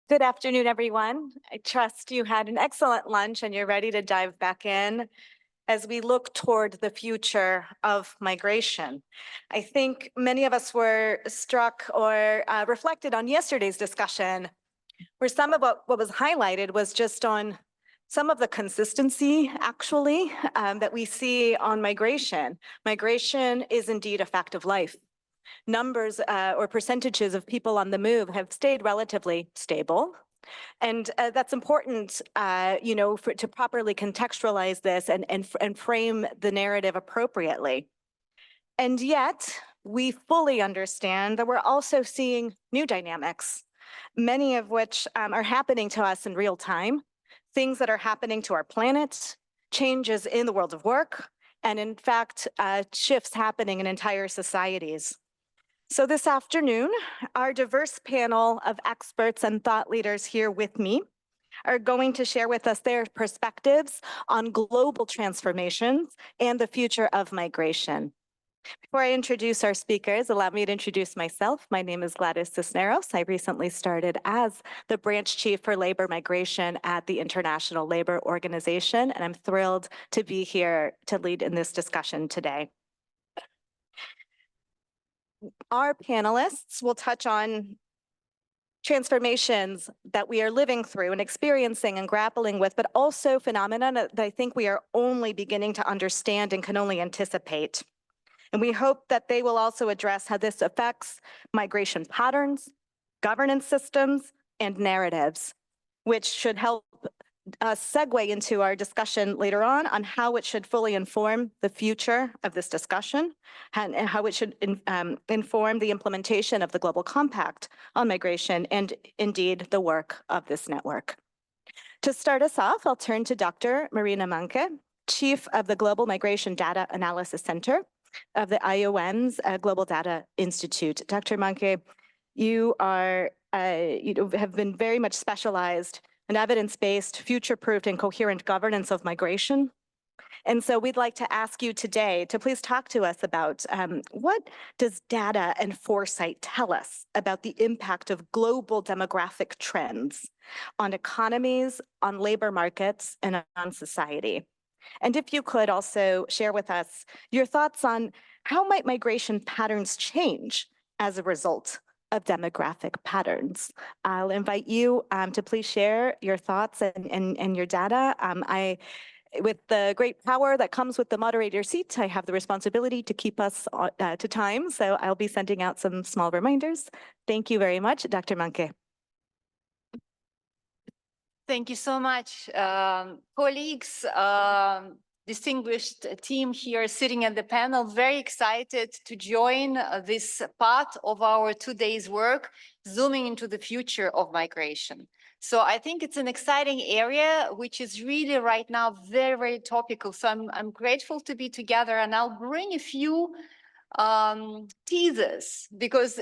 Good afternoon, everyone. I trust you had an excellent lunch and you're ready to dive back in as we look toward the future of migration. I think many of us were struck or reflected on yesterday's discussion, where some of what was highlighted was just on some of the consistency, actually, that we see on migration. Migration is indeed a fact of life. Numbers or percentages of people on the move have stayed relatively stable. And that's important, to properly contextualize this and frame the narrative appropriately. And yet, we fully understand that we're also seeing new dynamics, many of which are happening to us in real time, things that are happening to our planet, changes in the world of work, and in fact, shifts happening in entire societies. So this afternoon, our diverse panel of experts and thought leaders here with me are going to share with us their perspectives on global transformations and the future of migration. Before I introduce our speakers, allow me to introduce myself. My name is Gladys Cisneros. I recently started as the branch chief for labor migration at the International Labor Organization, and I'm thrilled to be here to lead in this discussion today. Our panelists will touch on transformations that we are living through and experiencing and grappling with, but also phenomena that I think we are only beginning to understand and can only anticipate. And we hope that they will also address how this affects migration patterns, governance systems, and narratives, which should help segue into our discussion later on how it should fully inform the future of this discussion and how it should inform the implementation of the Global Compact on migration and indeed the work of this network. To start us off, I'll turn to Dr. Marina Manke, Chief of the Global Migration Data Analysis Center of the IOM's Global Data Institute. Dr. Manke, you are have been very much specialized an evidence-based, future-proofed, and coherent governance of migration. And so we'd like to ask you today to please talk to us about what does data and foresight tell us about the impact of global demographic trends on economies, on labor markets, and on society. And if you could also share with us your thoughts on how might migration patterns change as a result of demographic patterns. I'll invite you to please share your thoughts and your data. With the great power that comes with the moderator seat, I have the responsibility to keep us to time, so I'll be sending out some small reminders. Thank you very much, Dr. Manke. Thank you so much, colleagues. Distinguished team here sitting at the panel, very excited to join this part of our 2 days work, zooming into the future of migration. So I think it's an exciting area, which is really right now very, very topical. So I'm grateful to be together, and I'll bring a few teasers, because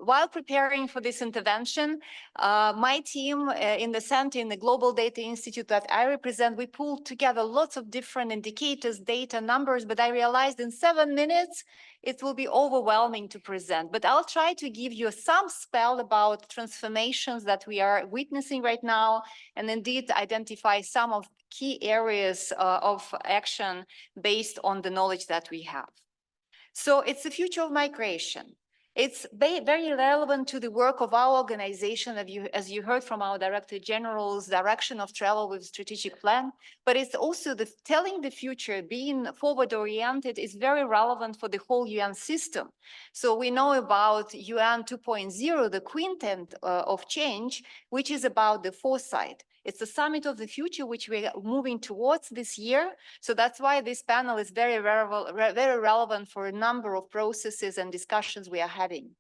while preparing for this intervention, my team in the center, in the Global Data Institute that I represent, we pulled together lots of different indicators, data, numbers, but I realized in 7 minutes, it will be overwhelming to present. But I'll try to give you some spell about transformations that we are witnessing right now, and indeed identify some of key areas of action based on the knowledge that we have. So it's the future of migration. It's very relevant to the work of our organization, as you heard from our Director General's direction of travel with strategic plan, but it's also telling the future, being forward-oriented is very relevant for the whole UN system. So we know about UN 2.0, the quintet of change, which is about the foresight. It's the summit of the future, which we are moving towards this year. So that's why this panel is very relevant for a number of processes and discussions we are having.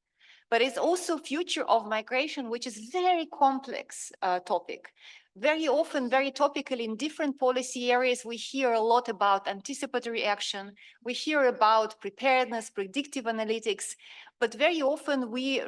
But it's also future of migration, which is very complex topic. Very often, very topical in different policy areas, we hear a lot about anticipatory action. We hear about preparedness, predictive analytics, but very often we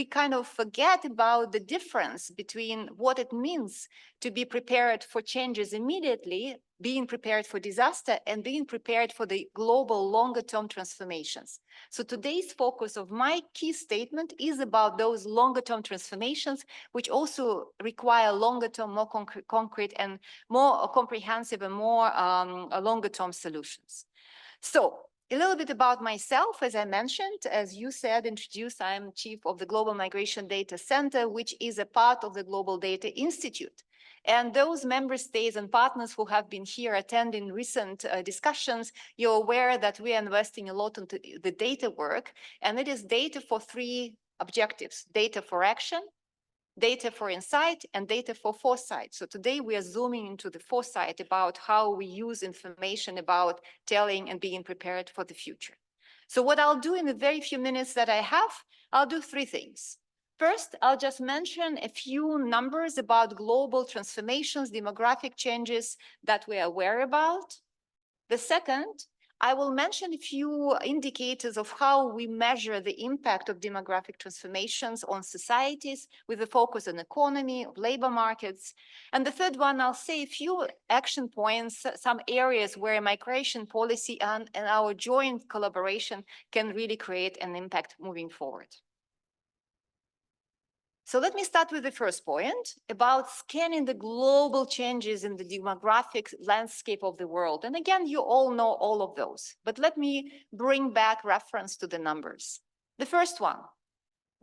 kind of forget about the difference between what it means to be prepared for changes immediately being prepared for disaster and being prepared for the global longer-term transformations. So today's focus of my key statement is about those longer-term transformations, which also require longer-term, more concrete and more comprehensive and more longer-term solutions. So a little bit about myself, as I mentioned, as you said, introduced, I am chief of the Global Migration Data Center, which is a part of the Global Data Institute. And those member states and partners who have been here attending recent discussions, you're aware that we are investing a lot into the data work, and it is data for three objectives: data for action, data for insight, and data for foresight. So today we are zooming into the foresight about how we use information about telling and being prepared for the future. So what I'll do in the very few minutes that I have, I'll do three things. First, I'll just mention a few numbers about global transformations, demographic changes that we are aware about. The second, I will mention a few indicators of how we measure the impact of demographic transformations on societies with a focus on economy, labor markets. And the third one, I'll say a few action points, some areas where migration policy and our joint collaboration can really create an impact moving forward. So let me start with the first point about scanning the global changes in the demographic landscape of the world. And again, you all know all of those, but let me bring back reference to the numbers. The first one,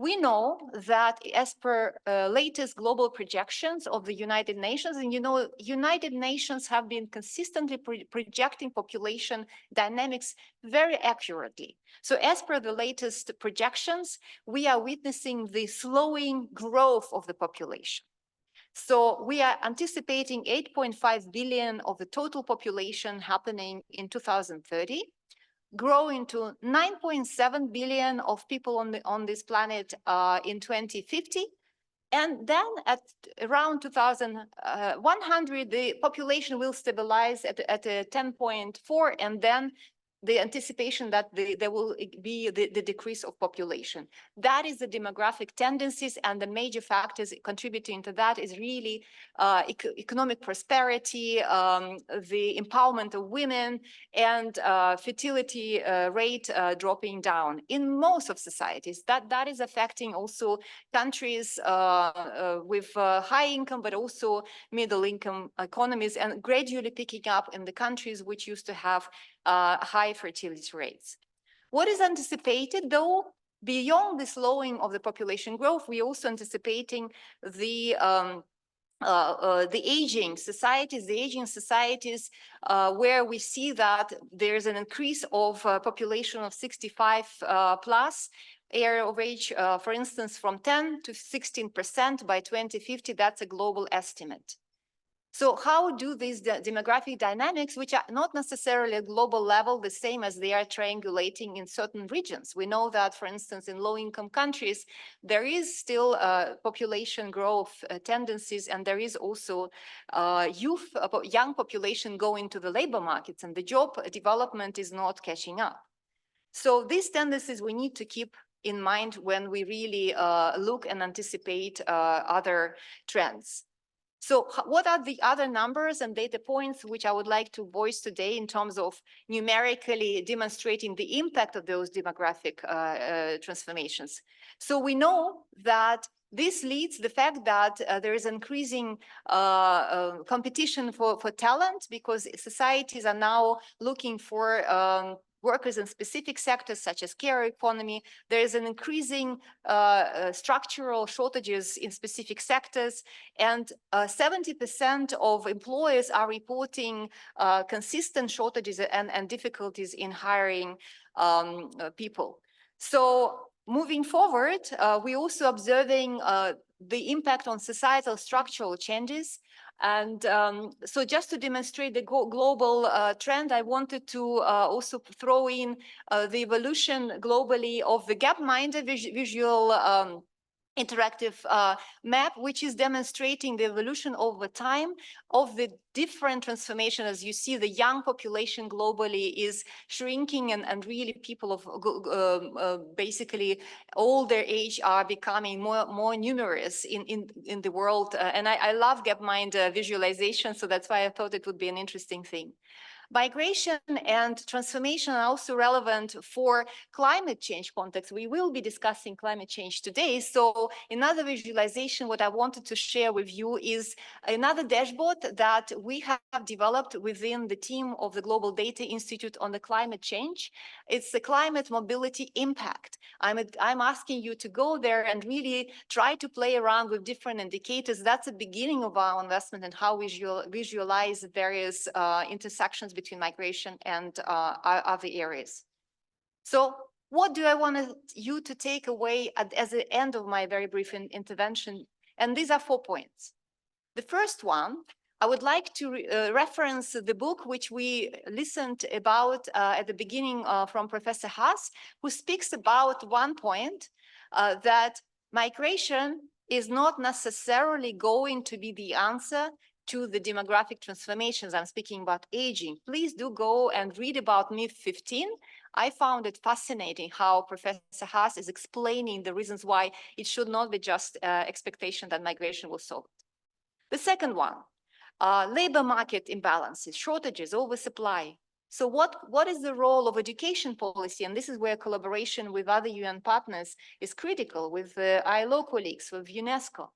we know that as per latest global projections of the United Nations, and you know, United Nations have been consistently projecting population dynamics very accurately. So as per the latest projections, we are witnessing the slowing growth of the population. So we are anticipating 8.5 billion of the total population happening in 2030. Growing to 9.7 billion of people on this planet in 2050. And then at around 2100, the population will stabilize at 10.4, and then the anticipation that there will be the decrease of population. That is the demographic tendencies, and the major factors contributing to that is really economic prosperity, the empowerment of women, and fertility rate dropping down in most of societies. That is affecting also countries with high income, but also middle income economies, and gradually picking up in the countries which used to have high fertility rates. What is anticipated, though, beyond the slowing of the population growth, we also anticipating the aging societies, where we see that there's an increase of population of 65 plus area of age, for instance, from 10 to 16% by 2050. That's a global estimate. So how do these demographic dynamics, which are not necessarily at global level the same as they are triangulating in certain regions? We know that, for instance, in low-income countries, there is still population growth tendencies, and there is also young population going to the labor markets, and the job development is not catching up. So these tendencies we need to keep in mind when we really look and anticipate other trends. So what are the other numbers and data points which I would like to voice today in terms of numerically demonstrating the impact of those demographic transformations? So we know that this leads to the fact that there is increasing competition for talent, because societies are now looking for workers in specific sectors such as care economy. There is an increasing structural shortages in specific sectors, and 70% of employers are reporting consistent shortages and difficulties in hiring people. So moving forward, we're also observing the impact on societal structural changes. And so just to demonstrate the global trend, I wanted to also throw in the evolution globally of the gapminder visual interactive map, which is demonstrating the evolution over time of the different transformation. As you see, the young population globally is shrinking, and really people of basically older age are becoming more numerous in the world. And I love Gapmind visualization, so that's why I thought it would be an interesting thing. Migration and transformation are also relevant for climate change context. We will be discussing climate change today. So another visualization, what I wanted to share with you is another dashboard that we have developed within the team of the Global Data Institute on the climate change. It's the climate mobility impact. I'm asking you to go there and really try to play around with different indicators. That's the beginning of our investment and how we visualize various intersections between migration and other areas. So what do I want you to take away as the end of my very brief intervention? And these are 4 points. The first one, I would like to reference the book which we listened about at the beginning from Professor Haas, who speaks about one point that migration is not necessarily going to be the answer to the demographic transformations. I'm speaking about aging. Please do go and read about MYF 15. I found it fascinating how Professor Haas is explaining the reasons why it should not be just expectation that migration will solve it. The second one, labor market imbalances, shortages, oversupply. So what is the role of education policy? And this is where collaboration with other UN partners is critical, with ILO colleagues, with UNESCO.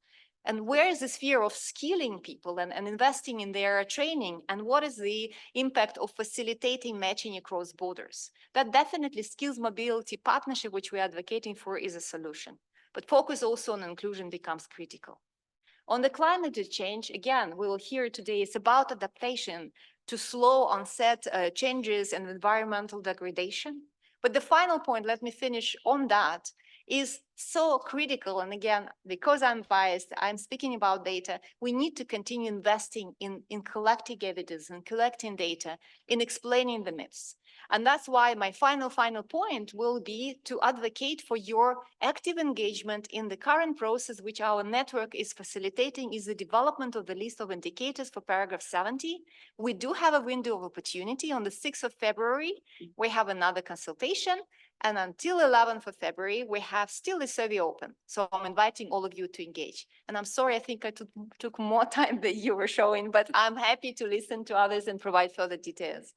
And where is the sphere of skilling people and investing in their training? And what is the impact of facilitating matching across borders? That definitely skills mobility partnership, which we're advocating for, is a solution. But focus also on inclusion becomes critical. On the climate change, again, we will hear today, it's about adaptation to slow onset changes and environmental degradation. But the final point, let me finish on that, is so critical. And again, because I'm biased, I'm speaking about data. We need to continue investing in collecting evidence and collecting data, in explaining the myths. And that's why my final point will be to advocate for your active engagement in the current process, which our network is facilitating, is the development of the list of indicators for paragraph 70. We do have a window of opportunity. On the 6th of February, we have another consultation. And until 11th of February, we have still a survey open. So I'm inviting all of you to engage. And I'm sorry, I think I took more time than you were showing, but I'm happy to listen to others and provide further details.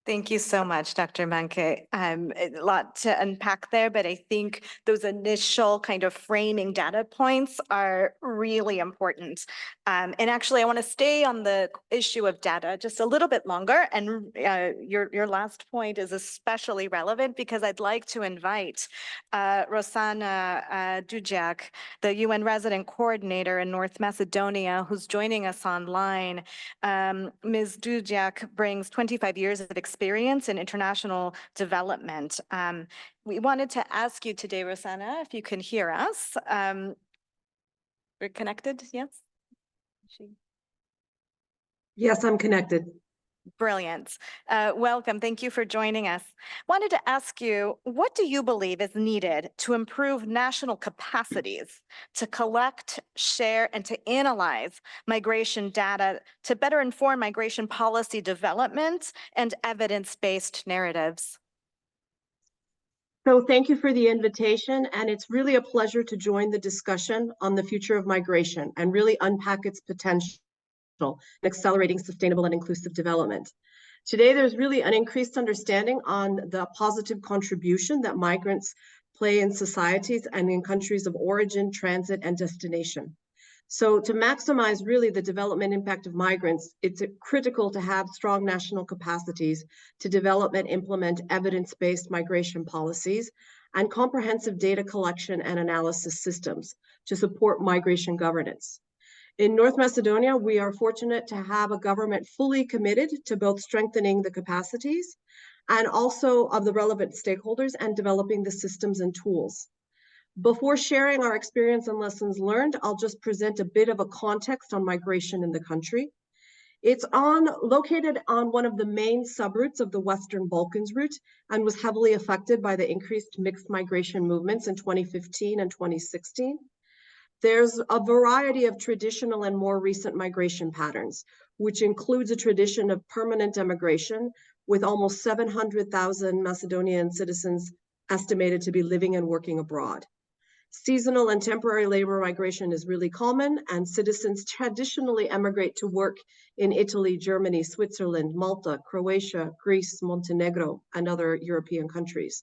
Thank you so much, Dr. Manke. A lot to unpack there, but I think those initial kind of framing data points are really important. And actually, I want to stay on the issue of data just a little bit longer. And your last point is especially relevant because I'd like to invite Rossana Dudziak, the UN resident coordinator in North Macedonia, who's joining us online. Ms. Dudziak brings 25 years of experience in international development. We wanted to ask you today, Rossana, if you can hear us. We're connected, yes? Yes, I'm connected. Brilliant. Welcome. Thank you for joining us. Wanted to ask you, what do you believe is needed to improve national capacities to collect, share, and to analyze migration data to better inform migration policy development and evidence-based narratives? So thank you for the invitation, and it's really a pleasure to join the discussion on the future of migration and really unpack its potential in accelerating sustainable and inclusive development. Today, there's really an increased understanding on the positive contribution that migrants play in societies and in countries of origin, transit, and destination. So to maximize really the development impact of migrants, it's critical to have strong national capacities to develop and implement evidence-based migration policies and comprehensive data collection and analysis systems to support migration governance. In North Macedonia, we are fortunate to have a government fully committed to both strengthening the capacities and also of the relevant stakeholders and developing the systems and tools. Before sharing our experience and lessons learned, I'll just present a bit of a context on migration in the country. It's located on one of the main subroutes of the Western Balkans route and was heavily affected by the increased mixed migration movements in 2015 and 2016. There's a variety of traditional and more recent migration patterns, which includes a tradition of permanent emigration, with almost 700,000 Macedonian citizens estimated to be living and working abroad. Seasonal and temporary labor migration is really common, and citizens traditionally emigrate to work in Italy, Germany, Switzerland, Malta, Croatia, Greece, Montenegro, and other European countries.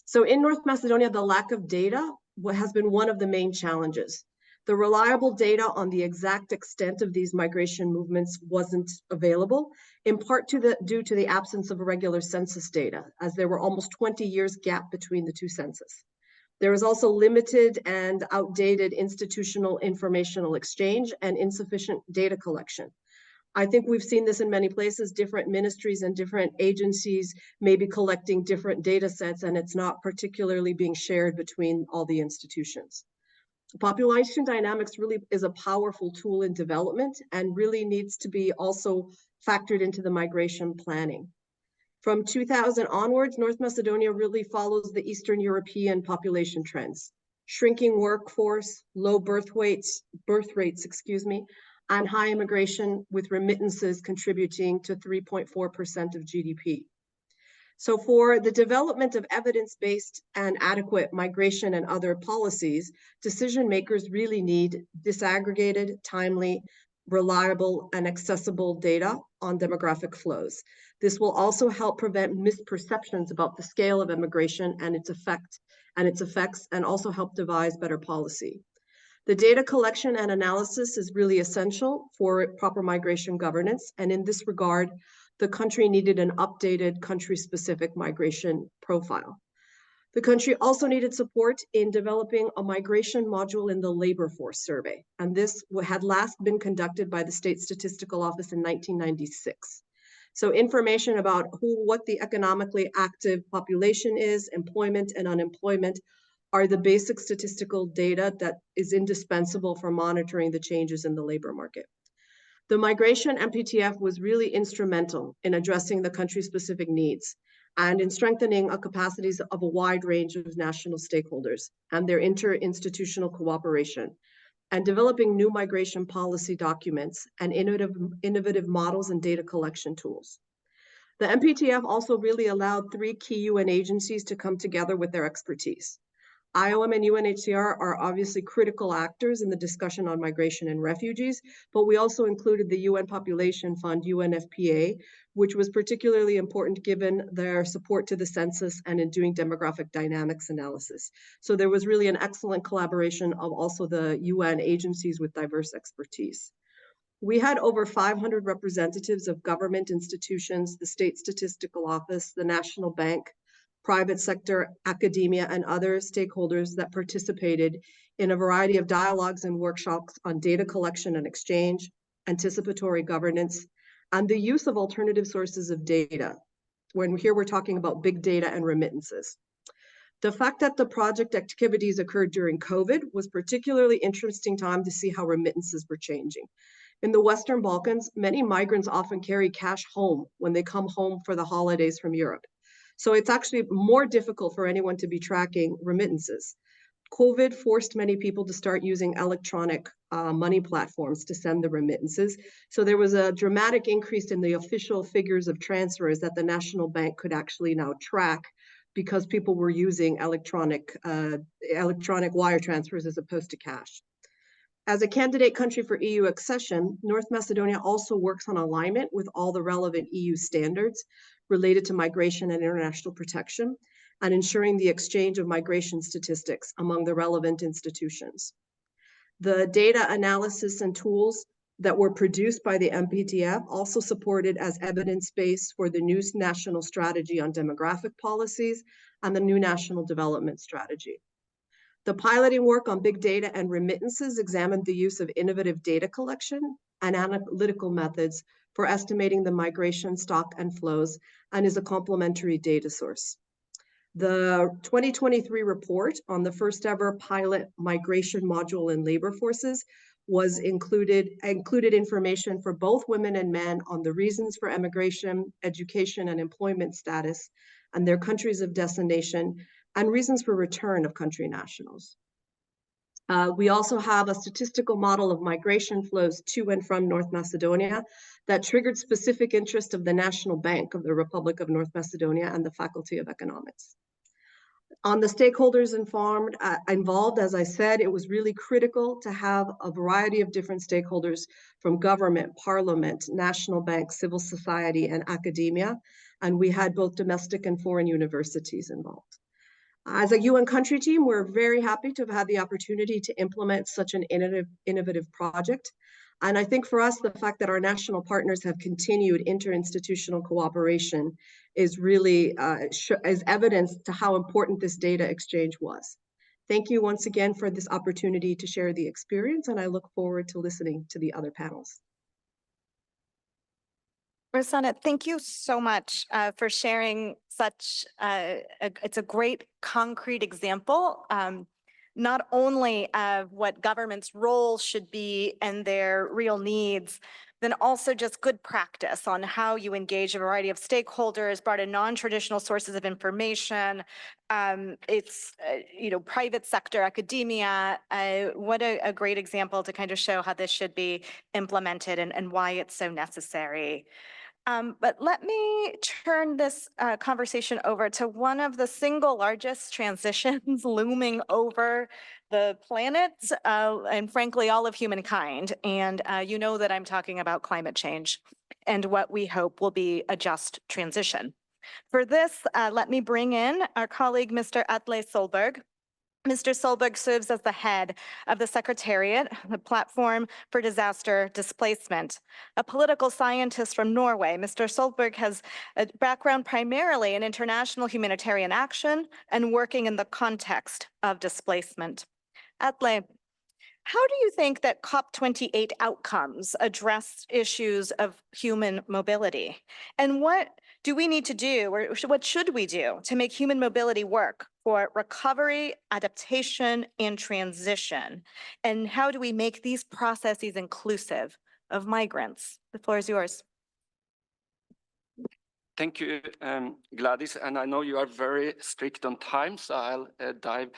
So in North Macedonia, the lack of data has been one of the main challenges. The reliable data on the exact extent of these migration movements wasn't available, in part due to the absence of regular census data, as there were almost 20 years gap between the two census. There was also limited and outdated institutional informational exchange and insufficient data collection. I think we've seen this in many places. Different ministries and different agencies may be collecting different data sets, and it's not particularly being shared between all the institutions. Population dynamics really is a powerful tool in development and really needs to be also factored into the migration planning. From 2000 onwards, North Macedonia really follows the Eastern European population trends: shrinking workforce, low birth rates, and high immigration, with remittances contributing to 3.4% of GDP. So for the development of evidence-based and adequate migration and other policies, decision makers really need disaggregated, timely, reliable, and accessible data on demographic flows. This will also help prevent misperceptions about the scale of immigration and its effects, and also help devise better policy. The data collection and analysis is really essential for proper migration governance, and in this regard, the country needed an updated country-specific migration profile. The country also needed support in developing a migration module in the labor force survey, and this had last been conducted by the State Statistical Office in 1996. So information about what the economically active population is, employment and unemployment, are the basic statistical data that is indispensable for monitoring the changes in the labor market. The migration MPTF was really instrumental in addressing the country-specific needs and in strengthening the capacities of a wide range of national stakeholders and their interinstitutional cooperation, and developing new migration policy documents and innovative models and data collection tools. The MPTF also really allowed 3 key UN agencies to come together with their expertise. IOM and UNHCR are obviously critical actors in the discussion on migration and refugees, but we also included the UN Population Fund, UNFPA, which was particularly important given their support to the census and in doing demographic dynamics analysis. So there was really an excellent collaboration of also the UN agencies with diverse expertise. We had over 500 representatives of government institutions, the State Statistical Office, the National Bank, private sector, academia, and other stakeholders that participated in a variety of dialogues and workshops on data collection and exchange, anticipatory governance, and the use of alternative sources of data. When here we're talking about big data and remittances. The fact that the project activities occurred during COVID was particularly interesting time to see how remittances were changing. In the Western Balkans, many migrants often carry cash home when they come home for the holidays from Europe. So it's actually more difficult for anyone to be tracking remittances. COVID forced many people to start using electronic money platforms to send the remittances. So there was a dramatic increase in the official figures of transfers that the National Bank could actually now track, because people were using electronic wire transfers as opposed to cash. As a candidate country for EU accession, North Macedonia also works on alignment with all the relevant EU standards related to migration and international protection, and ensuring the exchange of migration statistics among the relevant institutions. The data analysis and tools that were produced by the MPTF also supported as evidence base for the new national strategy on demographic policies and the new national development strategy. The piloting work on big data and remittances examined the use of innovative data collection and analytical methods for estimating the migration stock and flows, and is a complementary data source. The 2023 report on the first ever pilot migration module in labor forces was included information for both women and men on the reasons for emigration, education, and employment status, and their countries of destination, and reasons for return of country nationals. We also have a statistical model of migration flows to and from North Macedonia that triggered specific interest of the National Bank of the Republic of North Macedonia and the Faculty of Economics. On the stakeholders involved, as I said, it was really critical to have a variety of different stakeholders from government, parliament, national banks, civil society, and academia. And we had both domestic and foreign universities involved. As a UN country team, we're very happy to have had the opportunity to implement such an innovative project. And I think for us, the fact that our national partners have continued interinstitutional cooperation is really is evidence to how important this data exchange was. Thank you once again for this opportunity to share the experience, and I look forward to listening to the other panels. Rossana, thank you so much for sharing such, it's a great concrete example, not only of what government's role should be and their real needs, then also just good practice on how you engage a variety of stakeholders, brought in non-traditional sources of information. It's, private sector, academia. What a great example to kind of show how this should be implemented and why it's so necessary. But let me turn this conversation over to one of the single largest transitions looming over the planet and frankly, all of humankind. And you know that I'm talking about climate change and what we hope will be a just transition. For this, let me bring in our colleague, Mr. Atle Solberg. Mr. Solberg serves as the head of the Secretariat, the Platform for Disaster Displacement. A political scientist from Norway, Mr. Solberg has a background primarily in international humanitarian action and working in the context of displacement. Atle, how do you think that COP28 outcomes address issues of human mobility? And what do we need to do, or what should we do to make human mobility work for recovery, adaptation, and transition? And how do we make these processes inclusive of migrants? The floor is yours. Thank you, Gladys. And I know you are very strict on time, so I'll dive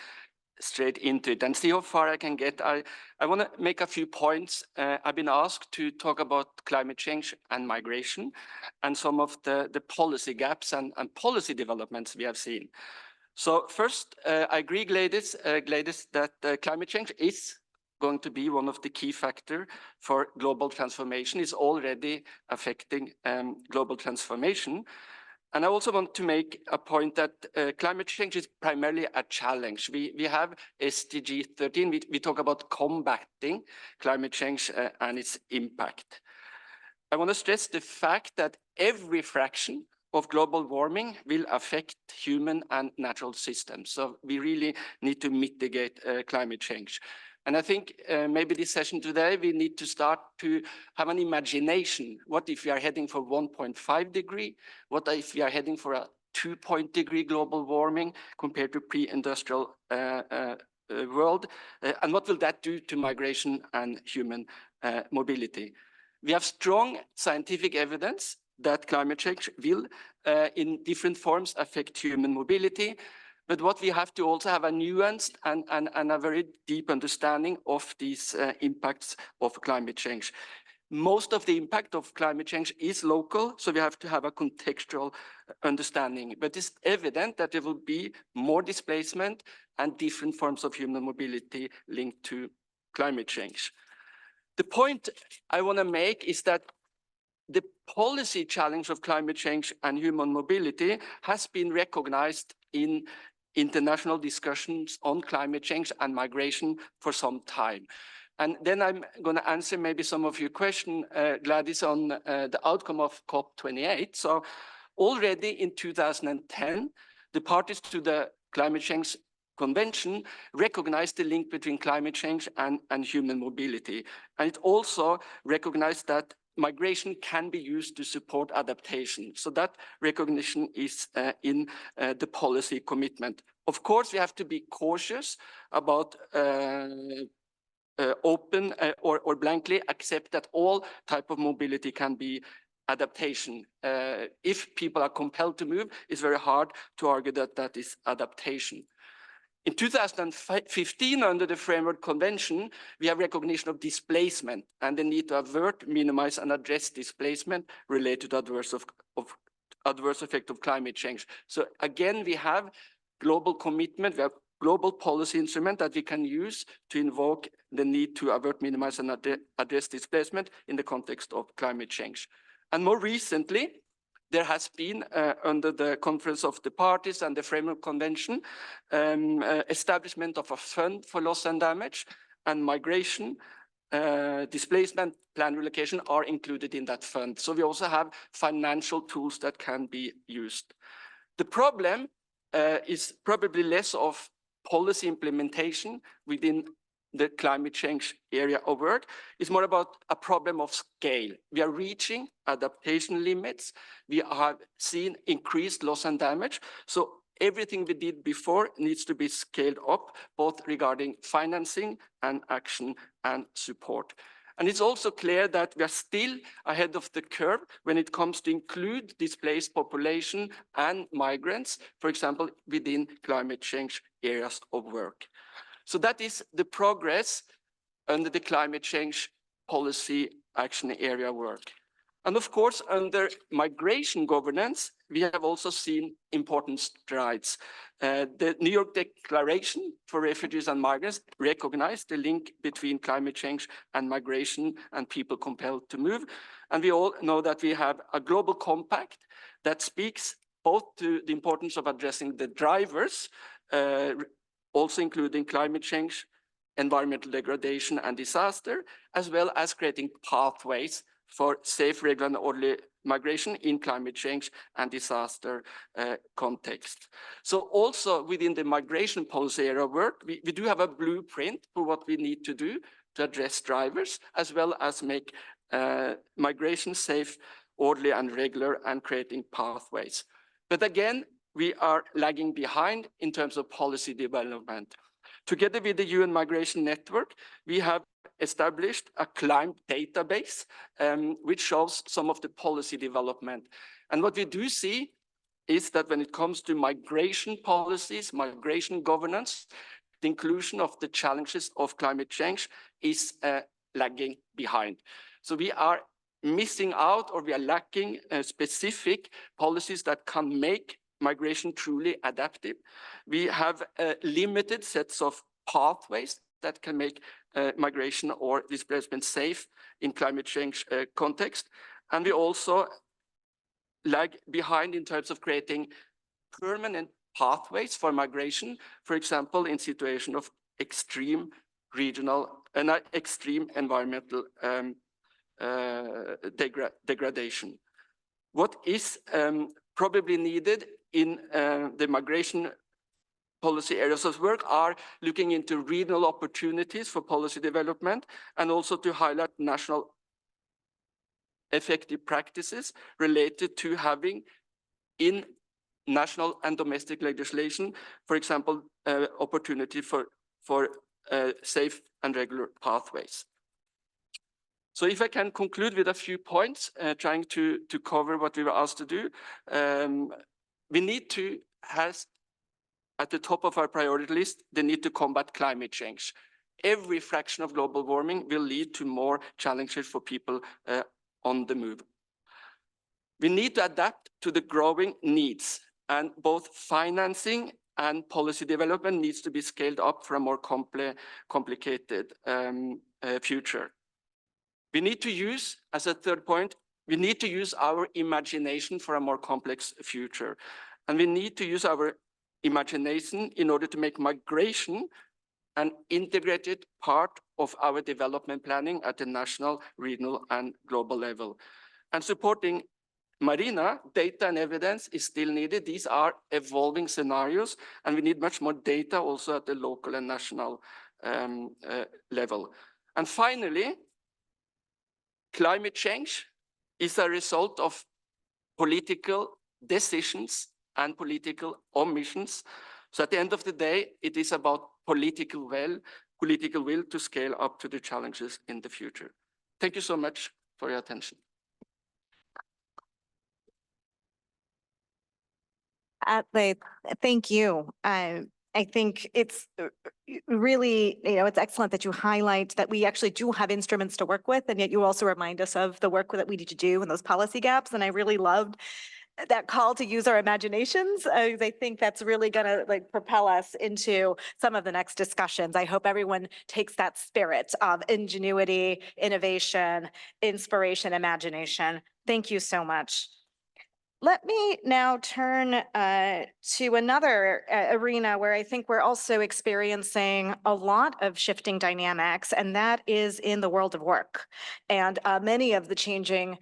straight into it and see how far I can get. I want to make a few points. I've been asked to talk about climate change and migration and some of the policy gaps and policy developments we have seen. So first, I agree, Gladys, that climate change is going to be one of the key factors for global transformation. It's already affecting global transformation. And I also want to make a point that climate change is primarily a challenge. We have SDG 13. We talk about combating climate change and its impact. I want to stress the fact that every fraction of global warming will affect human and natural systems. So we really need to mitigate climate change. And I think maybe this session today, we need to start to have an imagination. What if we are heading for 1.5 degree? What if we are heading for a 2-degree global warming compared to pre-industrial world? And what will that do to migration and human mobility? We have strong scientific evidence that climate change will, in different forms, affect human mobility. But what we have to also have a nuanced and a very deep understanding of these impacts of climate change. Most of the impact of climate change is local, so we have to have a contextual understanding. But it's evident that there will be more displacement and different forms of human mobility linked to climate change. The point I want to make is that the policy challenge of climate change and human mobility has been recognized in international discussions on climate change and migration for some time. And then I'm going to answer maybe some of your question, Gladys, on the outcome of COP28. So already in 2010, the parties to the Climate Change Convention recognized the link between climate change and human mobility. And it also recognized that migration can be used to support adaptation. So that recognition is in the policy commitment. Of course, we have to be cautious about open or blankly accept that all type of mobility can be adaptation. If people are compelled to move, it's very hard to argue that that is adaptation. In 2015, under the Framework Convention, we have recognition of displacement and the need to avert, minimize, and address displacement related to adverse effect of climate change. So again, we have global commitment, we have global policy instrument that we can use to invoke the need to avert, minimize, and address displacement in the context of climate change. And more recently, there has been, under the Conference of the Parties and the Framework Convention, establishment of a fund for loss and damage, and migration, displacement, plan relocation are included in that fund. So we also have financial tools that can be used. The problem is probably less of policy implementation within the climate change area of work. It's more about a problem of scale. We are reaching adaptation limits. We have seen increased loss and damage. So everything we did before needs to be scaled up, both regarding financing and action and support. And it's also clear that we are still ahead of the curve when it comes to include displaced population and migrants, for example, within climate change areas of work. So that is the progress under the climate change policy action area work. And of course, under migration governance, we have also seen important strides. The New York Declaration for Refugees and Migrants recognized the link between climate change and migration and people compelled to move. And we all know that we have a global compact that speaks both to the importance of addressing the drivers, also including climate change, environmental degradation and disaster, as well as creating pathways for safe, regular and orderly migration in climate change and disaster context. So also within the migration policy area work, we do have a blueprint for what we need to do to address drivers, as well as make migration safe, orderly and regular, and creating pathways. But again, we are lagging behind in terms of policy development. Together with the UN Migration Network, we have established a climate database, which shows some of the policy development. And what we do see is that when it comes to migration policies, migration governance, the inclusion of the challenges of climate change is lagging behind. So we are missing out, or we are lacking specific policies that can make migration truly adaptive. We have limited sets of pathways that can make migration or displacement safe in climate change context. And we also lag behind in terms of creating permanent pathways for migration, for example, in situation of extreme regional and extreme environmental degradation. What is probably needed in the migration policy areas of work are looking into regional opportunities for policy development, and also to highlight national effective practices related to having in national and domestic legislation, for example, opportunity for safe and regular pathways. So if I can conclude with a few points, trying to cover what we were asked to do, we need to have at the top of our priority list the need to combat climate change. Every fraction of global warming will lead to more challenges for people on the move. We need to adapt to the growing needs, and both financing and policy development needs to be scaled up for a more complicated future. We need to use, as a third point, we need to use our imagination for a more complex future. And we need to use our imagination in order to make migration an integrated part of our development planning at the national, regional, and global level. And supporting Marina, data and evidence is still needed. These are evolving scenarios, and we need much more data also at the local and national level. And finally, climate change is a result of political decisions and political omissions. So at the end of the day, it is about political will political will to scale up to the challenges in the future. Thank you so much for your attention. Thank you. I think it's really, it's excellent that you highlight that we actually do have instruments to work with, and yet you also remind us of the work that we need to do and those policy gaps. And I really loved that call to use our imaginations. I think that's really going to propel us into some of the next discussions. I hope everyone takes that spirit of ingenuity, innovation, inspiration, imagination. Thank you so much. Let me now turn to another arena where I think we're also experiencing a lot of shifting dynamics, and that is in the world of work. And many of the changing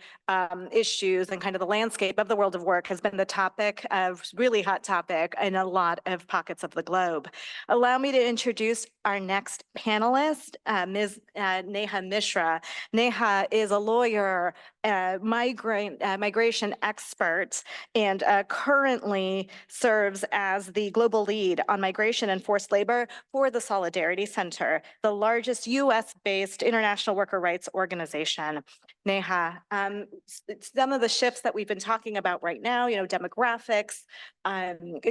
issues and kind of the landscape of the world of work has been the topic of really hot topic in a lot of pockets of the globe. Allow me to introduce our next panelist, Ms. Neha Misra. Neha is a lawyer, migration expert, and currently serves as the global lead on migration and forced labor for the Solidarity Center, the largest US-based international worker rights organization. Neha, some of the shifts that we've been talking about right now, demographics,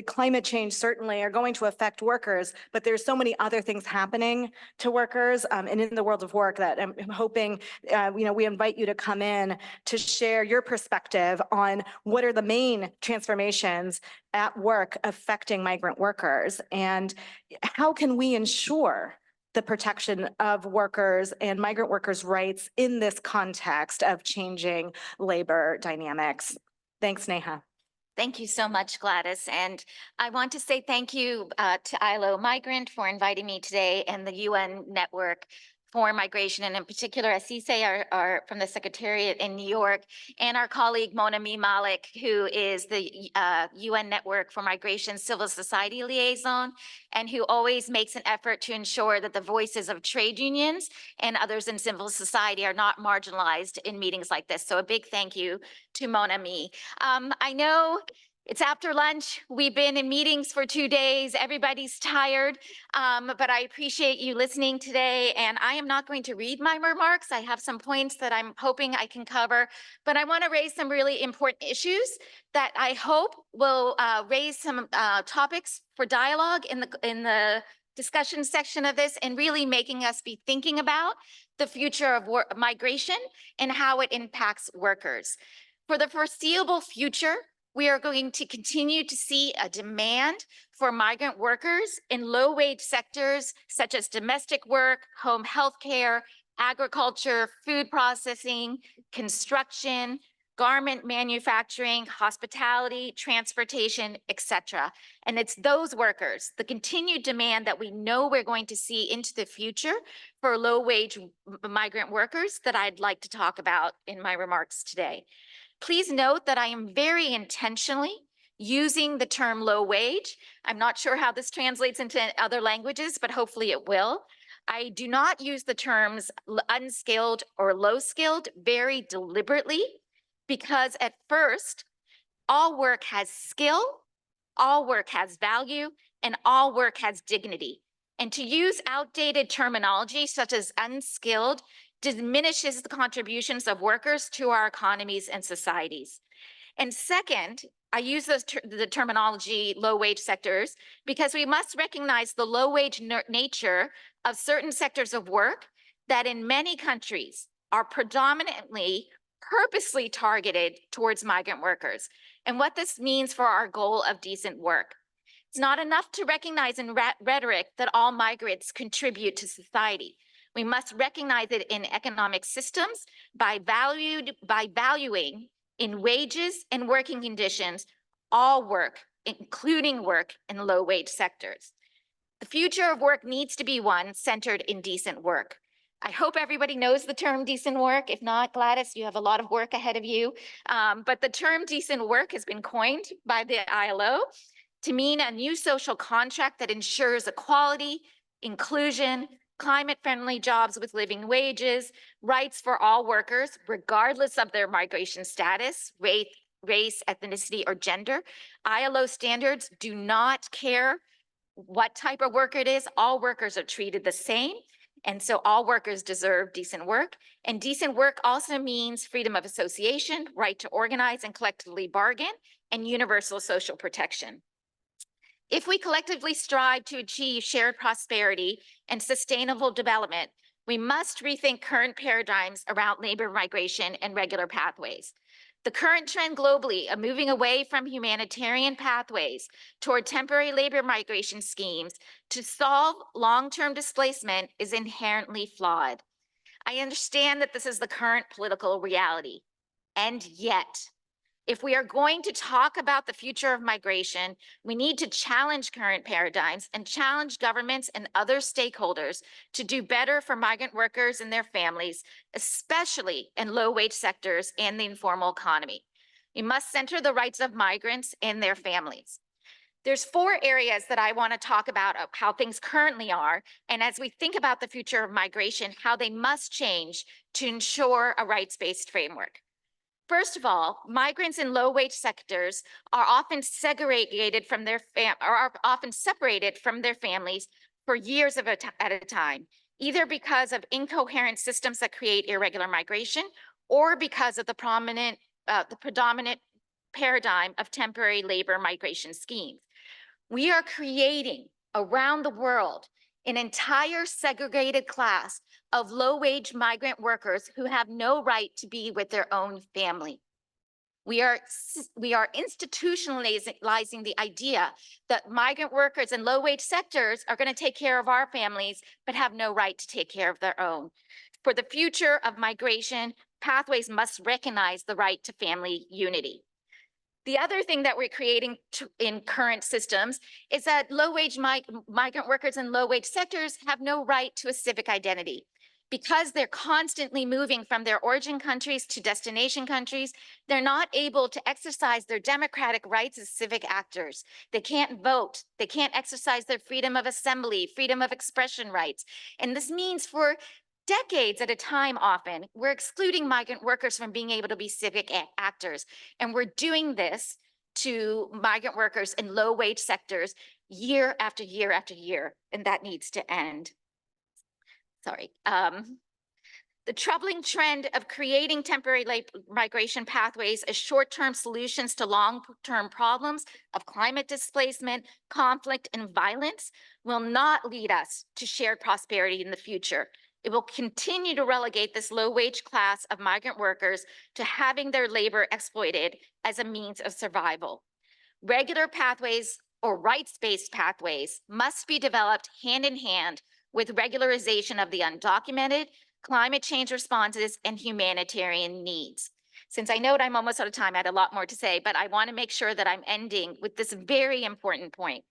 climate change certainly are going to affect workers, but there's so many other things happening to workers and in the world of work that I'm hoping, we invite you to come in to share your perspective on what are the main transformations at work affecting migrant workers, and how can we ensure the protection of workers and migrant workers' rights in this context of changing labor dynamics. Thanks, Neha. Thank you so much, Gladys. And I want to say thank you to ILO Migrant for inviting me today, and the UN Network for Migration, and in particular, Asise, our from the Secretariat in New York, and our colleague Mona Malik, who is the UN Network for Migration Civil Society Liaison, and who always makes an effort to ensure that the voices of trade unions and others in civil society are not marginalized in meetings like this. So a big thank you to Mona Mi. I know it's after lunch. We've been in meetings for 2 days. Everybody's tired, but I appreciate you listening today. And I am not going to read my remarks. I have some points that I'm hoping I can cover, but I want to raise some really important issues that I hope will raise some topics for dialogue in the discussion section of this, and really making us be thinking about the future of migration and how it impacts workers. For the foreseeable future, we are going to continue to see a demand for migrant workers in low-wage sectors such as domestic work, home health care, agriculture, food processing, construction, garment manufacturing, hospitality, transportation, etc. And it's those workers, the continued demand that we know we're going to see into the future for low-wage migrant workers, that I'd like to talk about in my remarks today. Please note that I am very intentionally using the term low wage. I'm not sure how this translates into other languages, but hopefully it will. I do not use the terms unskilled or low skilled very deliberately, because at first, all work has skill, all work has value, and all work has dignity. And to use outdated terminology such as unskilled diminishes the contributions of workers to our economies and societies. And second, I use the terminology low-wage sectors because we must recognize the low-wage nature of certain sectors of work that in many countries are predominantly purposely targeted towards migrant workers, and what this means for our goal of decent work. It's not enough to recognize in rhetoric that all migrants contribute to society. We must recognize it in economic systems by valuing in wages and working conditions all work, including work in low-wage sectors. The future of work needs to be one centered in decent work. I hope everybody knows the term decent work. If not, Gladys, you have a lot of work ahead of you. But the term decent work has been coined by the ILO to mean a new social contract that ensures equality, inclusion, climate-friendly jobs with living wages, rights for all workers, regardless of their migration status, race, ethnicity, or gender. ILO standards do not care what type of worker it is. All workers are treated the same. And so all workers deserve decent work. And decent work also means freedom of association, right to organize and collectively bargain, and universal social protection. If we collectively strive to achieve shared prosperity and sustainable development, we must rethink current paradigms around labor migration and regular pathways. The current trend globally of moving away from humanitarian pathways toward temporary labor migration schemes to solve long-term displacement is inherently flawed. I understand that this is the current political reality, and yet, if we are going to talk about the future of migration, we need to challenge current paradigms and challenge governments and other stakeholders to do better for migrant workers and their families, especially in low-wage sectors and the informal economy. We must center the rights of migrants and their families. There's 4 areas that I want to talk about of how things currently are, and as we think about the future of migration, how they must change to ensure a rights-based framework. First of all, migrants in low-wage sectors are often segregated from their are often separated from their families for years at a time, either because of incoherent systems that create irregular migration, or because of the predominant paradigm of temporary labor migration schemes. We are creating around the world an entire segregated class of low-wage migrant workers who have no right to be with their own family. We are institutionalizing the idea that migrant workers in low-wage sectors are going to take care of our families, but have no right to take care of their own. For the future of migration, pathways must recognize the right to family unity. The other thing that we're creating in current systems is that low-wage migrant workers in low-wage sectors have no right to a civic identity. Because they're constantly moving from their origin countries to destination countries, they're not able to exercise their democratic rights as civic actors. They can't vote. They can't exercise their freedom of assembly, freedom of expression rights. And this means for decades at a time, often, we're excluding migrant workers from being able to be civic actors. And we're doing this to migrant workers in low-wage sectors year after year after year, and that needs to end. Sorry. The troubling trend of creating temporary migration pathways as short-term solutions to long-term problems of climate displacement, conflict, and violence will not lead us to shared prosperity in the future. It will continue to relegate this low-wage class of migrant workers to having their labor exploited as a means of survival. Regular pathways or rights-based pathways must be developed hand in hand with regularization of the undocumented, climate change responses, and humanitarian needs. Since I know I'm almost out of time, I had a lot more to say, but I want to make sure that I'm ending with this very important point.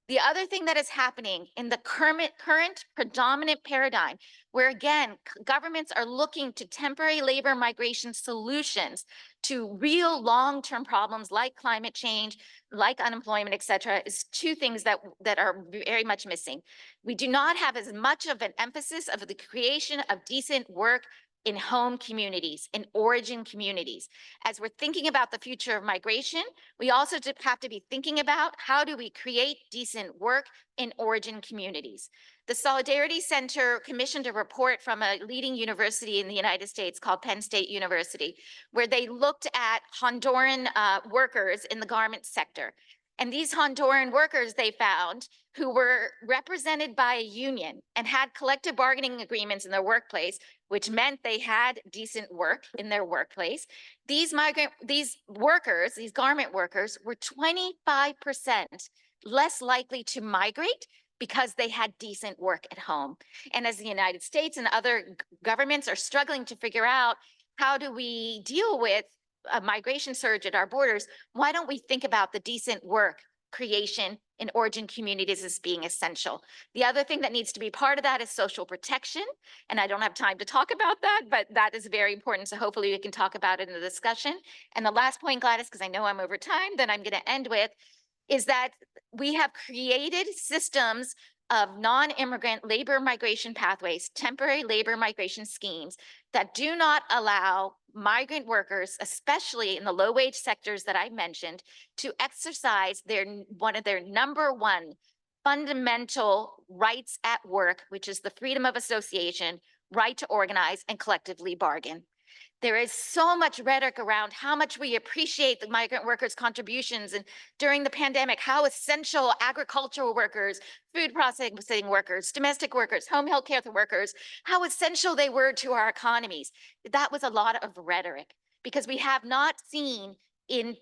The other thing that is happening in the current predominant paradigm, where again, governments are looking to temporary labor migration solutions to real long-term problems like climate change, like unemployment, et cetera, is 2 things that are very much missing. We do not have as much of an emphasis of the creation of decent work in home communities, in origin communities. As we're thinking about the future of migration, we also have to be thinking about how do we create decent work in origin communities. The Solidarity Center commissioned a report from a leading university in the United States called Penn State University, where they looked at Honduran workers in the garment sector. And these Honduran workers they found who were represented by a union and had collective bargaining agreements in their workplace, which meant they had decent work in their workplace. These workers, these garment workers, were 25% less likely to migrate because they had decent work at home. And as the United States and other governments are struggling to figure out how do we deal with a migration surge at our borders, why don't we think about the decent work creation in origin communities as being essential? The other thing that needs to be part of that is social protection. And I don't have time to talk about that, but that is very important. So hopefully we can talk about it in the discussion. And the last point, Gladys, because I know I'm over time, that I'm going to end with is that we have created systems of non-immigrant labor migration pathways, temporary labor migration schemes that do not allow migrant workers, especially in the low-wage sectors that I mentioned, to exercise one of their number 1 fundamental rights at work, which is the freedom of association, right to organize and collectively bargain. There is so much rhetoric around how much we appreciate the migrant workers' contributions, and during the pandemic, how essential agricultural workers, food processing workers, domestic workers, home health care workers, how essential they were to our economies. That was a lot of rhetoric because we have not seen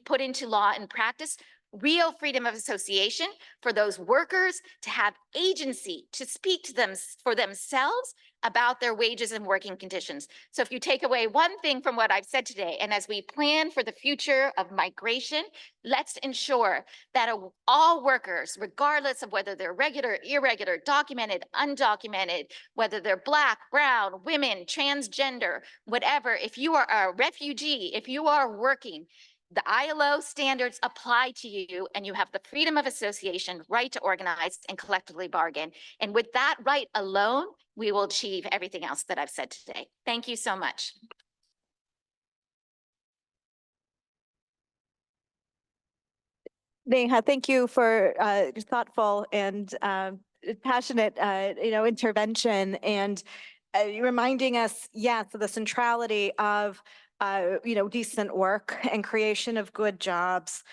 put into law and practice real freedom of association for those workers to have agency to speak to them for themselves about their wages and working conditions. So if you take away one thing from what I've said today, and as we plan for the future of migration, let's ensure that all workers, regardless of whether they're regular, irregular, documented, undocumented, whether they're Black, brown, women, transgender, whatever, if you are a refugee, if you are working, the ILO standards apply to you, and you have the freedom of association, right to organize and collectively bargain. And with that right alone, we will achieve everything else that I've said today. Thank you so much. Neha, thank you for thoughtful and passionate, intervention, and reminding us, yes, of the centrality of decent work and creation of good jobs,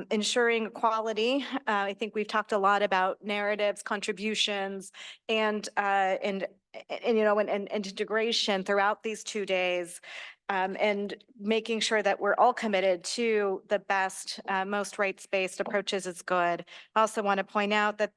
ensuring equality. I think we've talked a lot about narratives, contributions, and integration throughout these 2 days. And making sure that we're all committed to the best, most rights-based approaches is good. I also want to point out that,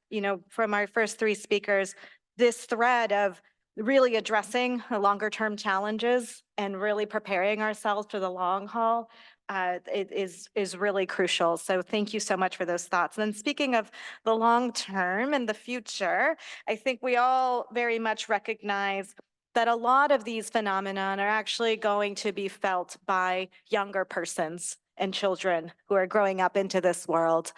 from our first 3 speakers, this thread of really addressing the longer-term challenges and really preparing ourselves for the long haul is really crucial. So thank you so much for those thoughts. And then speaking of the long term and the future, I think we all very much recognize that a lot of these phenomena are actually going to be felt by younger persons and children who are growing up into this world.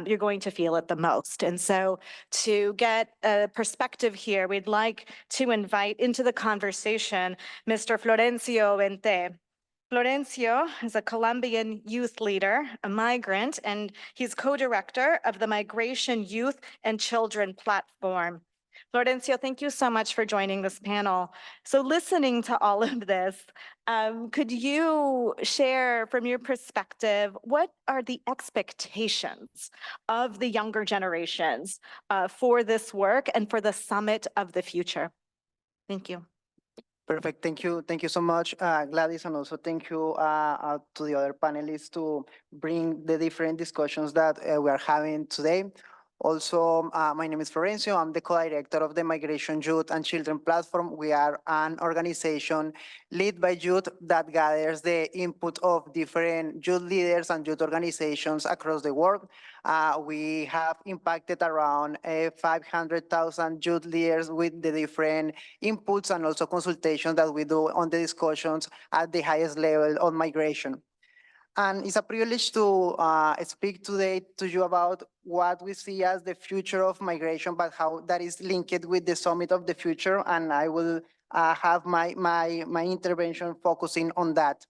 You're going to feel it the most. And so to get a perspective here, we'd like to invite into the conversation Mr. Florencio Venté. Florencio is a Colombian youth leader, a migrant, and he's co-director of the Migration Youth and Children Platform. Florencio, thank you so much for joining this panel. So listening to all of this, could you share from your perspective, what are the expectations of the younger generations for this work and for the Summit of the Future? Thank you. Perfect. Thank you. Thank you so much, Gladys, and also thank you to the other panelists to bring the different discussions that we are having today. Also, my name is Florencio. I'm the co-director of the Migration Youth and Children Platform. We are an organization led by youth that gathers the input of different youth leaders and youth organizations across the world. We have impacted around 500,000 youth leaders with the different inputs and also consultations that we do on the discussions at the highest level on migration. And it's a privilege to speak today to you about what we see as the future of migration, but how that is linked with the Summit of the Future. And I will have my intervention focusing on that.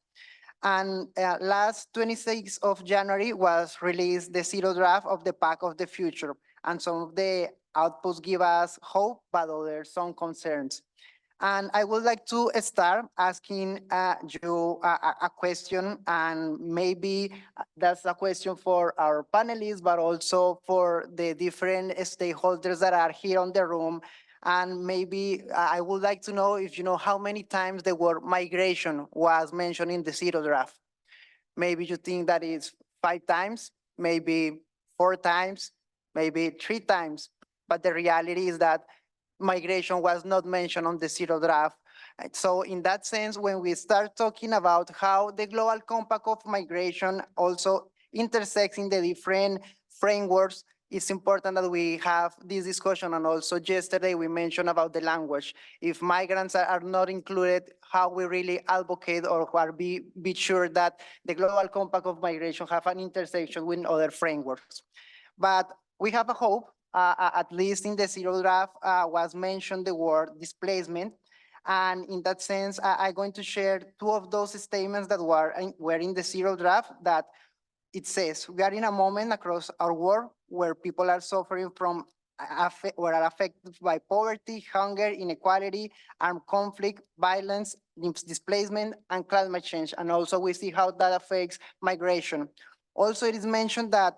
And last 26th of January was released the zero draft of the Pact of the Future. And some of the outputs give us hope, but others some concerns. And I would like to start asking you a question, and maybe that's a question for our panelists, but also for the different stakeholders that are here on the room. And maybe I would like to know if you know how many times the word migration was mentioned in the zero draft. Maybe you think that it's 5 times, maybe 4 times, maybe 3 times. But the reality is that migration was not mentioned on the zero draft. So in that sense, when we start talking about how the global compact of migration also intersects in the different frameworks, it's important that we have this discussion. And also yesterday we mentioned about the language. If migrants are not included, how we really advocate or be sure that the global compact of migration have an intersection with other frameworks. But we have a hope. At least in the zero draft was mentioned the word displacement. And in that sense, I'm going to share 2 of those statements that were in the zero draft, that it says, we are in a moment across our world where people are suffering from or are affected by poverty, hunger, inequality, armed conflict, violence, displacement, and climate change. And also we see how that affects migration. Also, it is mentioned that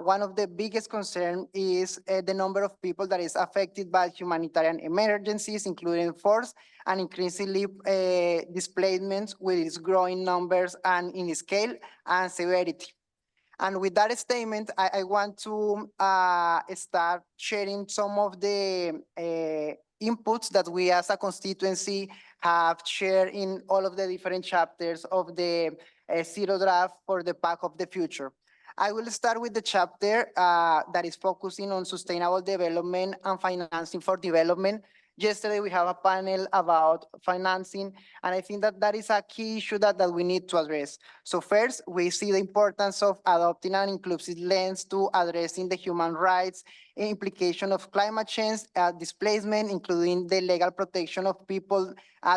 one of the biggest concerns is the number of people that is affected by humanitarian emergencies, including forced and increasingly displacements with its growing numbers and in scale and severity. And with that statement, I want to start sharing some of the inputs that we as a constituency have shared in all of the different chapters of the Zero Draft for the Pact of the Future. I will start with the chapter that is focusing on sustainable development and financing for development. Yesterday, we have a panel about financing, and I think that that is a key issue that we need to address. So first, we see the importance of adopting an inclusive lens to addressing the human rights implication of climate change, displacement, including the legal protection of people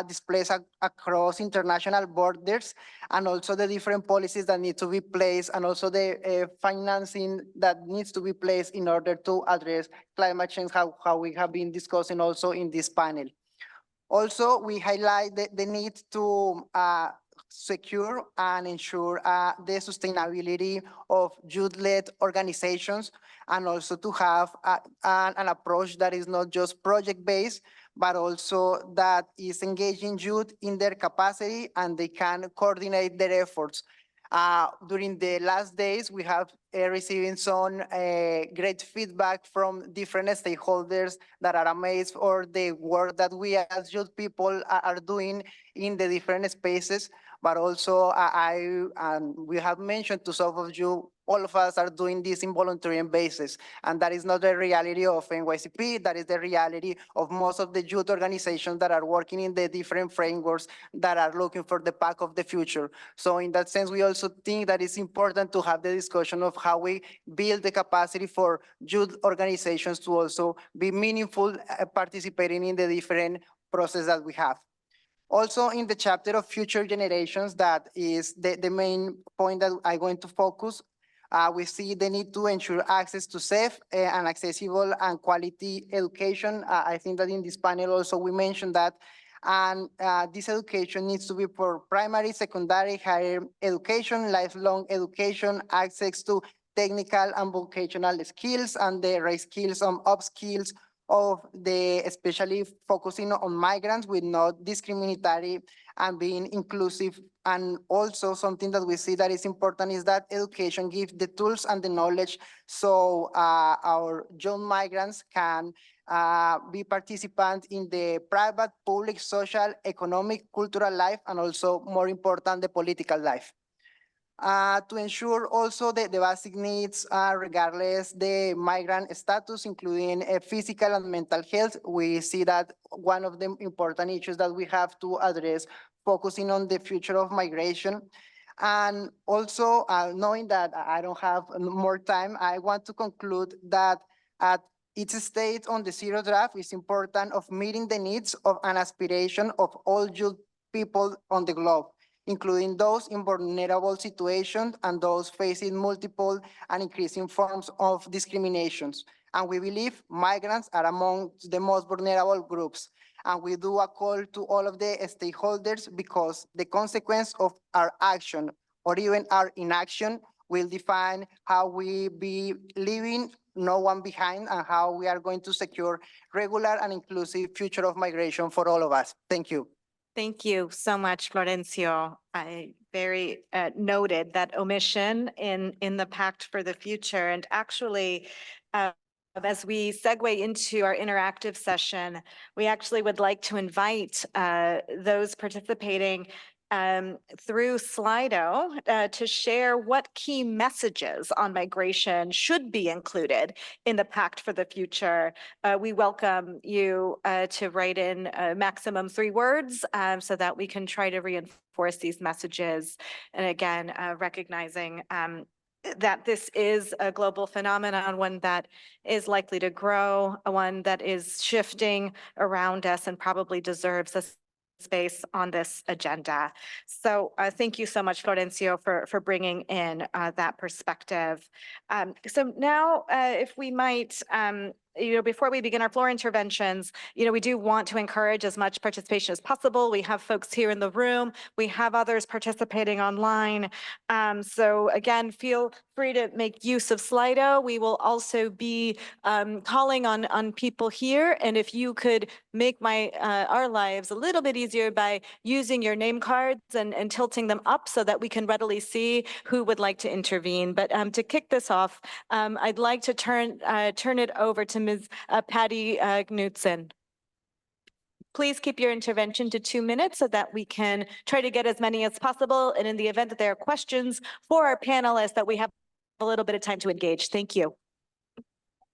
displaced across international borders, and also the different policies that need to be placed, and also the financing that needs to be placed in order to address climate change, how we have been discussing also in this panel. Also, we highlight the need to secure and ensure the sustainability of youth-led organizations, and also to have an approach that is not just project-based, but also that is engaging youth in their capacity and they can coordinate their efforts. During the last days, we have receiving some great feedback from different stakeholders that are amazed for the work that we as youth people are doing in the different spaces. But also, we have mentioned to some of you, all of us are doing this in volunteering basis. And that is not the reality of MYCP, that is the reality of most of the youth organizations that are working in the different frameworks that are looking for the pact of the future. So in that sense, we also think that it's important to have the discussion of how we build the capacity for youth organizations to also be meaningful, participating in the different processes that we have. Also, in the chapter of future generations, that is the main point that I'm going to focus. We see the need to ensure access to safe and accessible and quality education. I think that in this panel also we mentioned that. And this education needs to be for primary, secondary, higher education, lifelong education, access to technical and vocational skills, and the right skills and upskills of the, especially focusing on migrants with not discriminatory and being inclusive. And also something that we see that is important is that education gives the tools and the knowledge so our young migrants can be participants in the private, public, social, economic, cultural life, and also more important, the political life. To ensure also the basic needs regardless the migrant status, including physical and mental health. We see that one of the important issues that we have to address, focusing on the future of migration. And also knowing that I don't have more time, I want to conclude that at each stage on the Zero Draft is important of meeting the needs of an aspiration of all youth people on the globe, including those in vulnerable situations and those facing multiple and increasing forms of discriminations. And we believe migrants are among the most vulnerable groups. And we do a call to all of the stakeholders because the consequence of our action or even our inaction will define how we be living, no one behind, and how we are going to secure regular and inclusive future of migration for all of us. Thank you. Thank you so much, Florencio. I very noted that omission in the Pact for the Future. And actually, as we segue into our interactive session, we actually would like to invite those participating through Slido to share what key messages on migration should be included in the Pact for the Future. We welcome you to write in maximum 3 words so that we can try to reinforce these messages. And again, recognizing that this is a global phenomenon, one that is likely to grow, one that is shifting around us and probably deserves a space on this agenda. So thank you so much, Florencio, for bringing in that perspective. So now, if we might, before we begin our floor interventions, we do want to encourage as much participation as possible. We have folks here in the room. We have others participating online. So again, feel free to make use of Slido. We will also be calling on people here. And if you could make our lives a little bit easier by using your name cards and tilting them up so that we can readily see who would like to intervene. But to kick this off, I'd like to turn it over to Ms. Patty Knudsen. Please keep your intervention to 2 minutes so that we can try to get as many as possible. And in the event that there are questions for our panelists, that we have a little bit of time to engage. Thank you.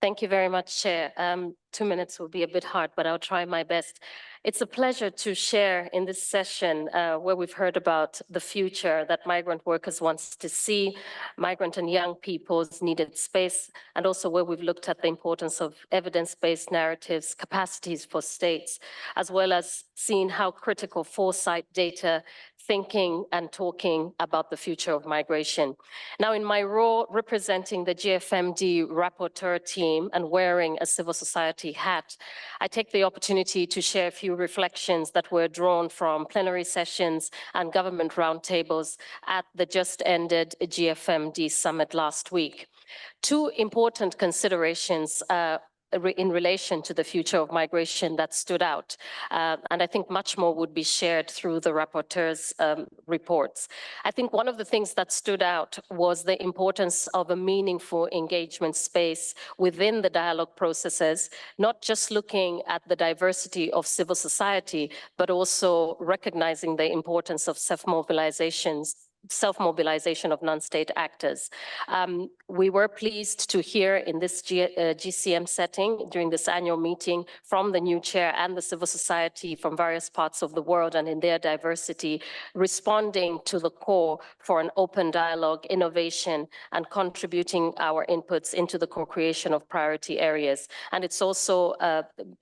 Thank you very much, Chair. 2 minutes will be a bit hard, but I'll try my best. It's a pleasure to share in this session where we've heard about the future that migrant workers want to see, migrant and young people's needed space, and also where we've looked at the importance of evidence-based narratives, capacities for states, as well as seeing how critical foresight, data, thinking and talking about the future of migration. Now, in my role representing the GFMD rapporteur team and wearing a civil society hat, I take the opportunity to share a few reflections that were drawn from plenary sessions and government roundtables at the just ended GFMD summit last week. Two important considerations in relation to the future of migration that stood out. And I think much more would be shared through the rapporteur's reports. I think one of the things that stood out was the importance of a meaningful engagement space within the dialogue processes, not just looking at the diversity of civil society, but also recognizing the importance of self-mobilization of non-state actors. We were pleased to hear in this GCM setting during this annual meeting from the new chair and the civil society from various parts of the world and in their diversity, responding to the call for an open dialogue, innovation, and contributing our inputs into the co-creation of priority areas. And it's also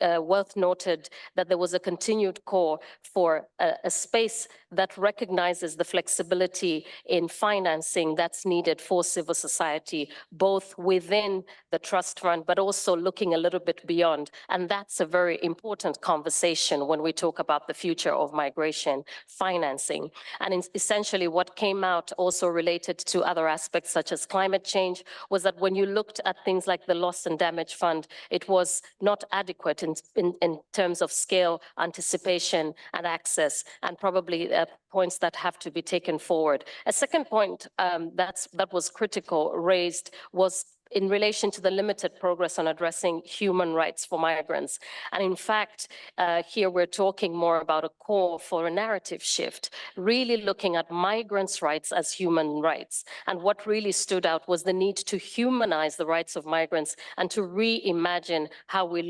worth noted that there was a continued call for a space that recognizes the flexibility in financing that's needed for civil society, both within the trust fund, but also looking a little bit beyond. And that's a very important conversation when we talk about the future of migration financing. And essentially what came out also related to other aspects such as climate change was that when you looked at things like the loss and damage fund, it was not adequate in terms of scale, anticipation, and access, and probably points that have to be taken forward. A second point that was critical raised was in relation to the limited progress on addressing human rights for migrants. And in fact, here we're talking more about a call for a narrative shift, really looking at migrants' rights as human rights. And what really stood out was the need to humanize the rights of migrants and to reimagine how we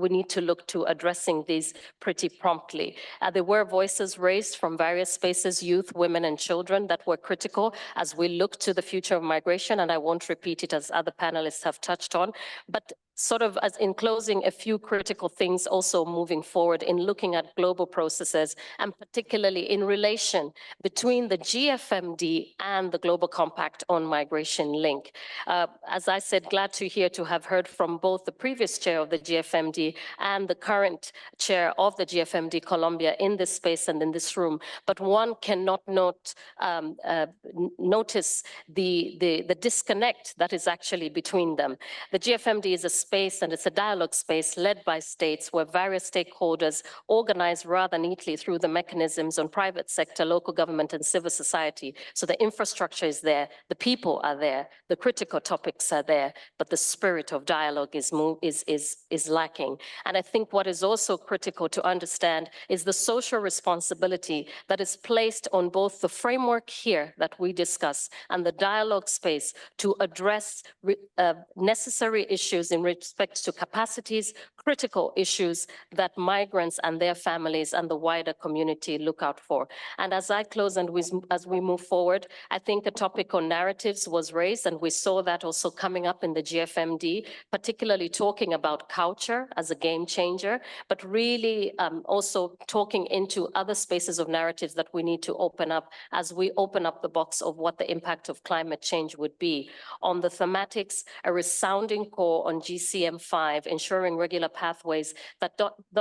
need to look to addressing these pretty promptly. There were voices raised from various spaces, youth, women, and children, that were critical as we look to the future of migration, and I won't repeat it as other panelists have touched on, but sort of as in closing, a few critical things also moving forward in looking at global processes, and particularly in relation between the GFMD and the Global Compact on Migration link. As I said, glad to have heard from both the previous chair of the GFMD and the current chair of the GFMD Colombia in this space and in this room, but one cannot not notice the disconnect that is actually between them. The GFMD is a space, and it's a dialogue space led by states where various stakeholders organize rather neatly through the mechanisms on private sector, local government, and civil society. So the infrastructure is there, the people are there, the critical topics are there, but the spirit of dialogue is lacking. And I think what is also critical to understand is the social responsibility that is placed on both the framework here that we discuss and the dialogue space to address necessary issues in respect to capacities, critical issues that migrants and their families and the wider community look out for. And as I close and as we move forward, I think a topic on narratives was raised, and we saw that also coming up in the GFMD, particularly talking about culture as a game changer, but really also talking into other spaces of narratives that we need to open up as we open up the box of what the impact of climate change would be. On the thematics, a resounding core on GCM5, ensuring regular pathways that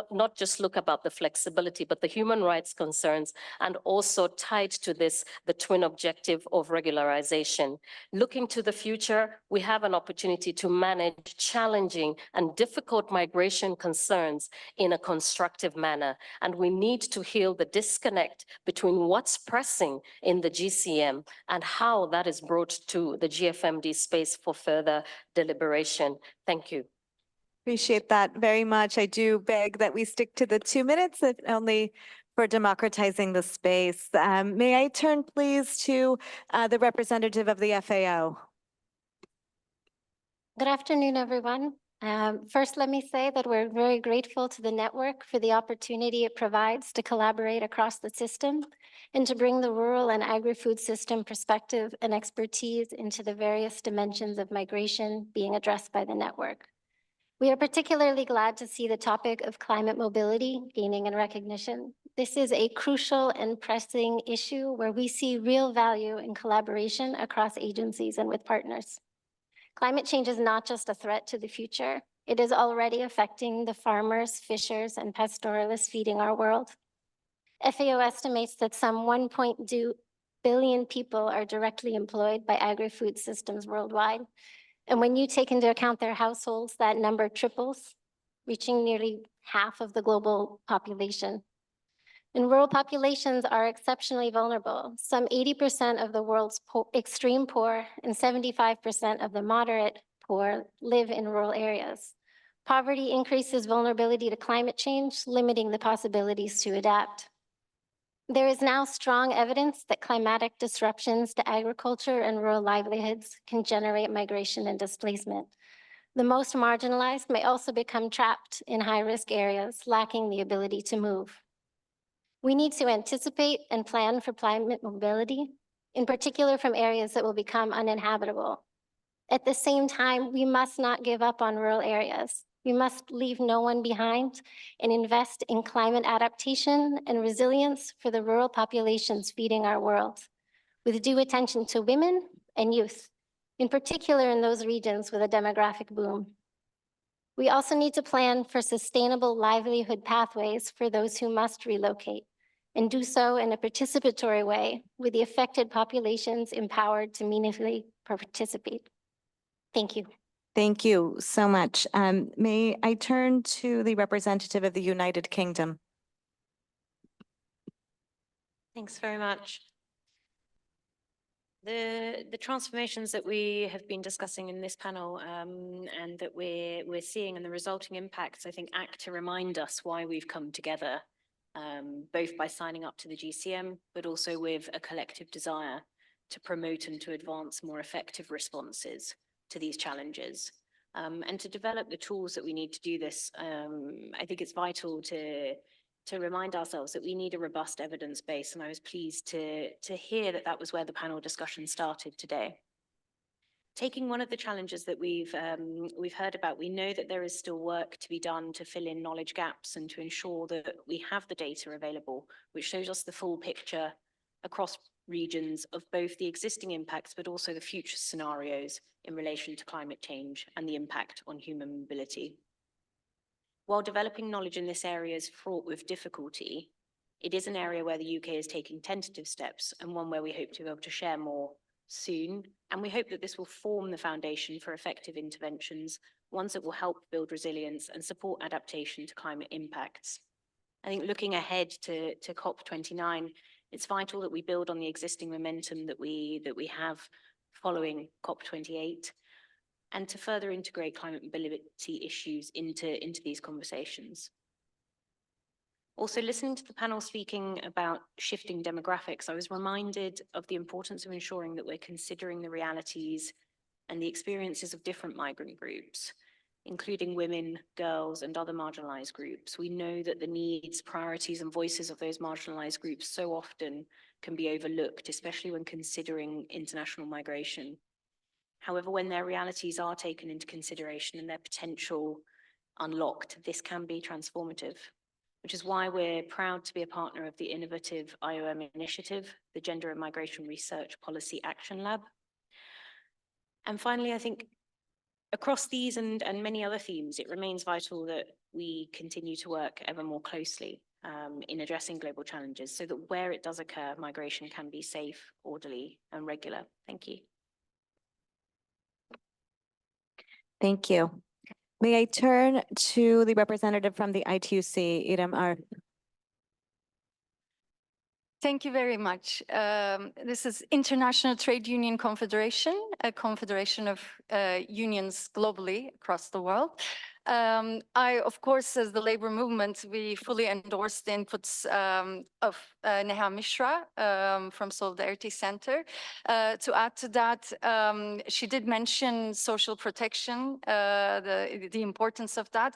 not just look about the flexibility, but the human rights concerns, and also tied to this, the twin objective of regularization. Looking to the future, we have an opportunity to manage challenging and difficult migration concerns in a constructive manner. And we need to heal the disconnect between what's pressing in the GCM and how that is brought to the GFMD space for further deliberation. Thank you. Appreciate that very much. I do beg that we stick to the 2 minutes, if only for democratizing the space. May I turn please to the representative of the FAO? Good afternoon, everyone. First, let me say that we're very grateful to the network for the opportunity it provides to collaborate across the system and to bring the rural and agri-food system perspective and expertise into the various dimensions of migration being addressed by the network. We are particularly glad to see the topic of climate mobility gaining in recognition. This is a crucial and pressing issue where we see real value in collaboration across agencies and with partners. Climate change is not just a threat to the future. It is already affecting the farmers, fishers, and pastoralists feeding our world. FAO estimates that some 1.2 billion people are directly employed by agri-food systems worldwide. And when you take into account their households, that number triples, reaching nearly half of the global population. And rural populations are exceptionally vulnerable. Some 80% of the world's extreme poor and 75% of the moderate poor live in rural areas. Poverty increases vulnerability to climate change, limiting the possibilities to adapt. There is now strong evidence that climatic disruptions to agriculture and rural livelihoods can generate migration and displacement. The most marginalized may also become trapped in high-risk areas, lacking the ability to move. We need to anticipate and plan for climate mobility, in particular from areas that will become uninhabitable. At the same time, we must not give up on rural areas. We must leave no one behind and invest in climate adaptation and resilience for the rural populations feeding our world, with due attention to women and youth, in particular in those regions with a demographic boom. We also need to plan for sustainable livelihood pathways for those who must relocate, and do so in a participatory way with the affected populations empowered to meaningfully participate. Thank you. Thank you so much. May I turn to the representative of the United Kingdom? Thanks very much. The transformations that we have been discussing in this panel and that we're seeing and the resulting impacts, I think, act to remind us why we've come together, both by signing up to the GCM, but also with a collective desire to promote and to advance more effective responses to these challenges. And to develop the tools that we need to do this, I think it's vital to remind ourselves that we need a robust evidence base, and I was pleased to hear that that was where the panel discussion started today. Taking one of the challenges that we've heard about, we know that there is still work to be done to fill in knowledge gaps and to ensure that we have the data available, which shows us the full picture across regions of both the existing impacts, but also the future scenarios in relation to climate change and the impact on human mobility. While developing knowledge in this area is fraught with difficulty, it is an area where the UK is taking tentative steps and one where we hope to be able to share more soon. And we hope that this will form the foundation for effective interventions, ones that will help build resilience and support adaptation to climate impacts. I think looking ahead to COP29, it's vital that we build on the existing momentum that we have following COP28 and to further integrate climate mobility issues into these conversations. Also, listening to the panel speaking about shifting demographics, I was reminded of the importance of ensuring that we're considering the realities and the experiences of different migrant groups. including women, girls, and other marginalized groups. We know that the needs, priorities, and voices of those marginalized groups so often can be overlooked, especially when considering international migration. However, when their realities are taken into consideration and their potential unlocked, this can be transformative, which is why we're proud to be a partner of the innovative IOM initiative, the Gender and Migration Research Policy Action Lab. And finally, I think across these and many other themes, it remains vital that we continue to work ever more closely in addressing global challenges so that where it does occur, migration can be safe, orderly, and regular. Thank you. Thank you. May I turn to the representative from the ITUC, Irem Ar. Thank you very much. This is International Trade Union Confederation, a confederation of unions globally across the world. I, of course, as the labor movement, we fully endorse the inputs of Neha Misra from Solidarity Center. To add to that, she did mention social protection, the importance of that.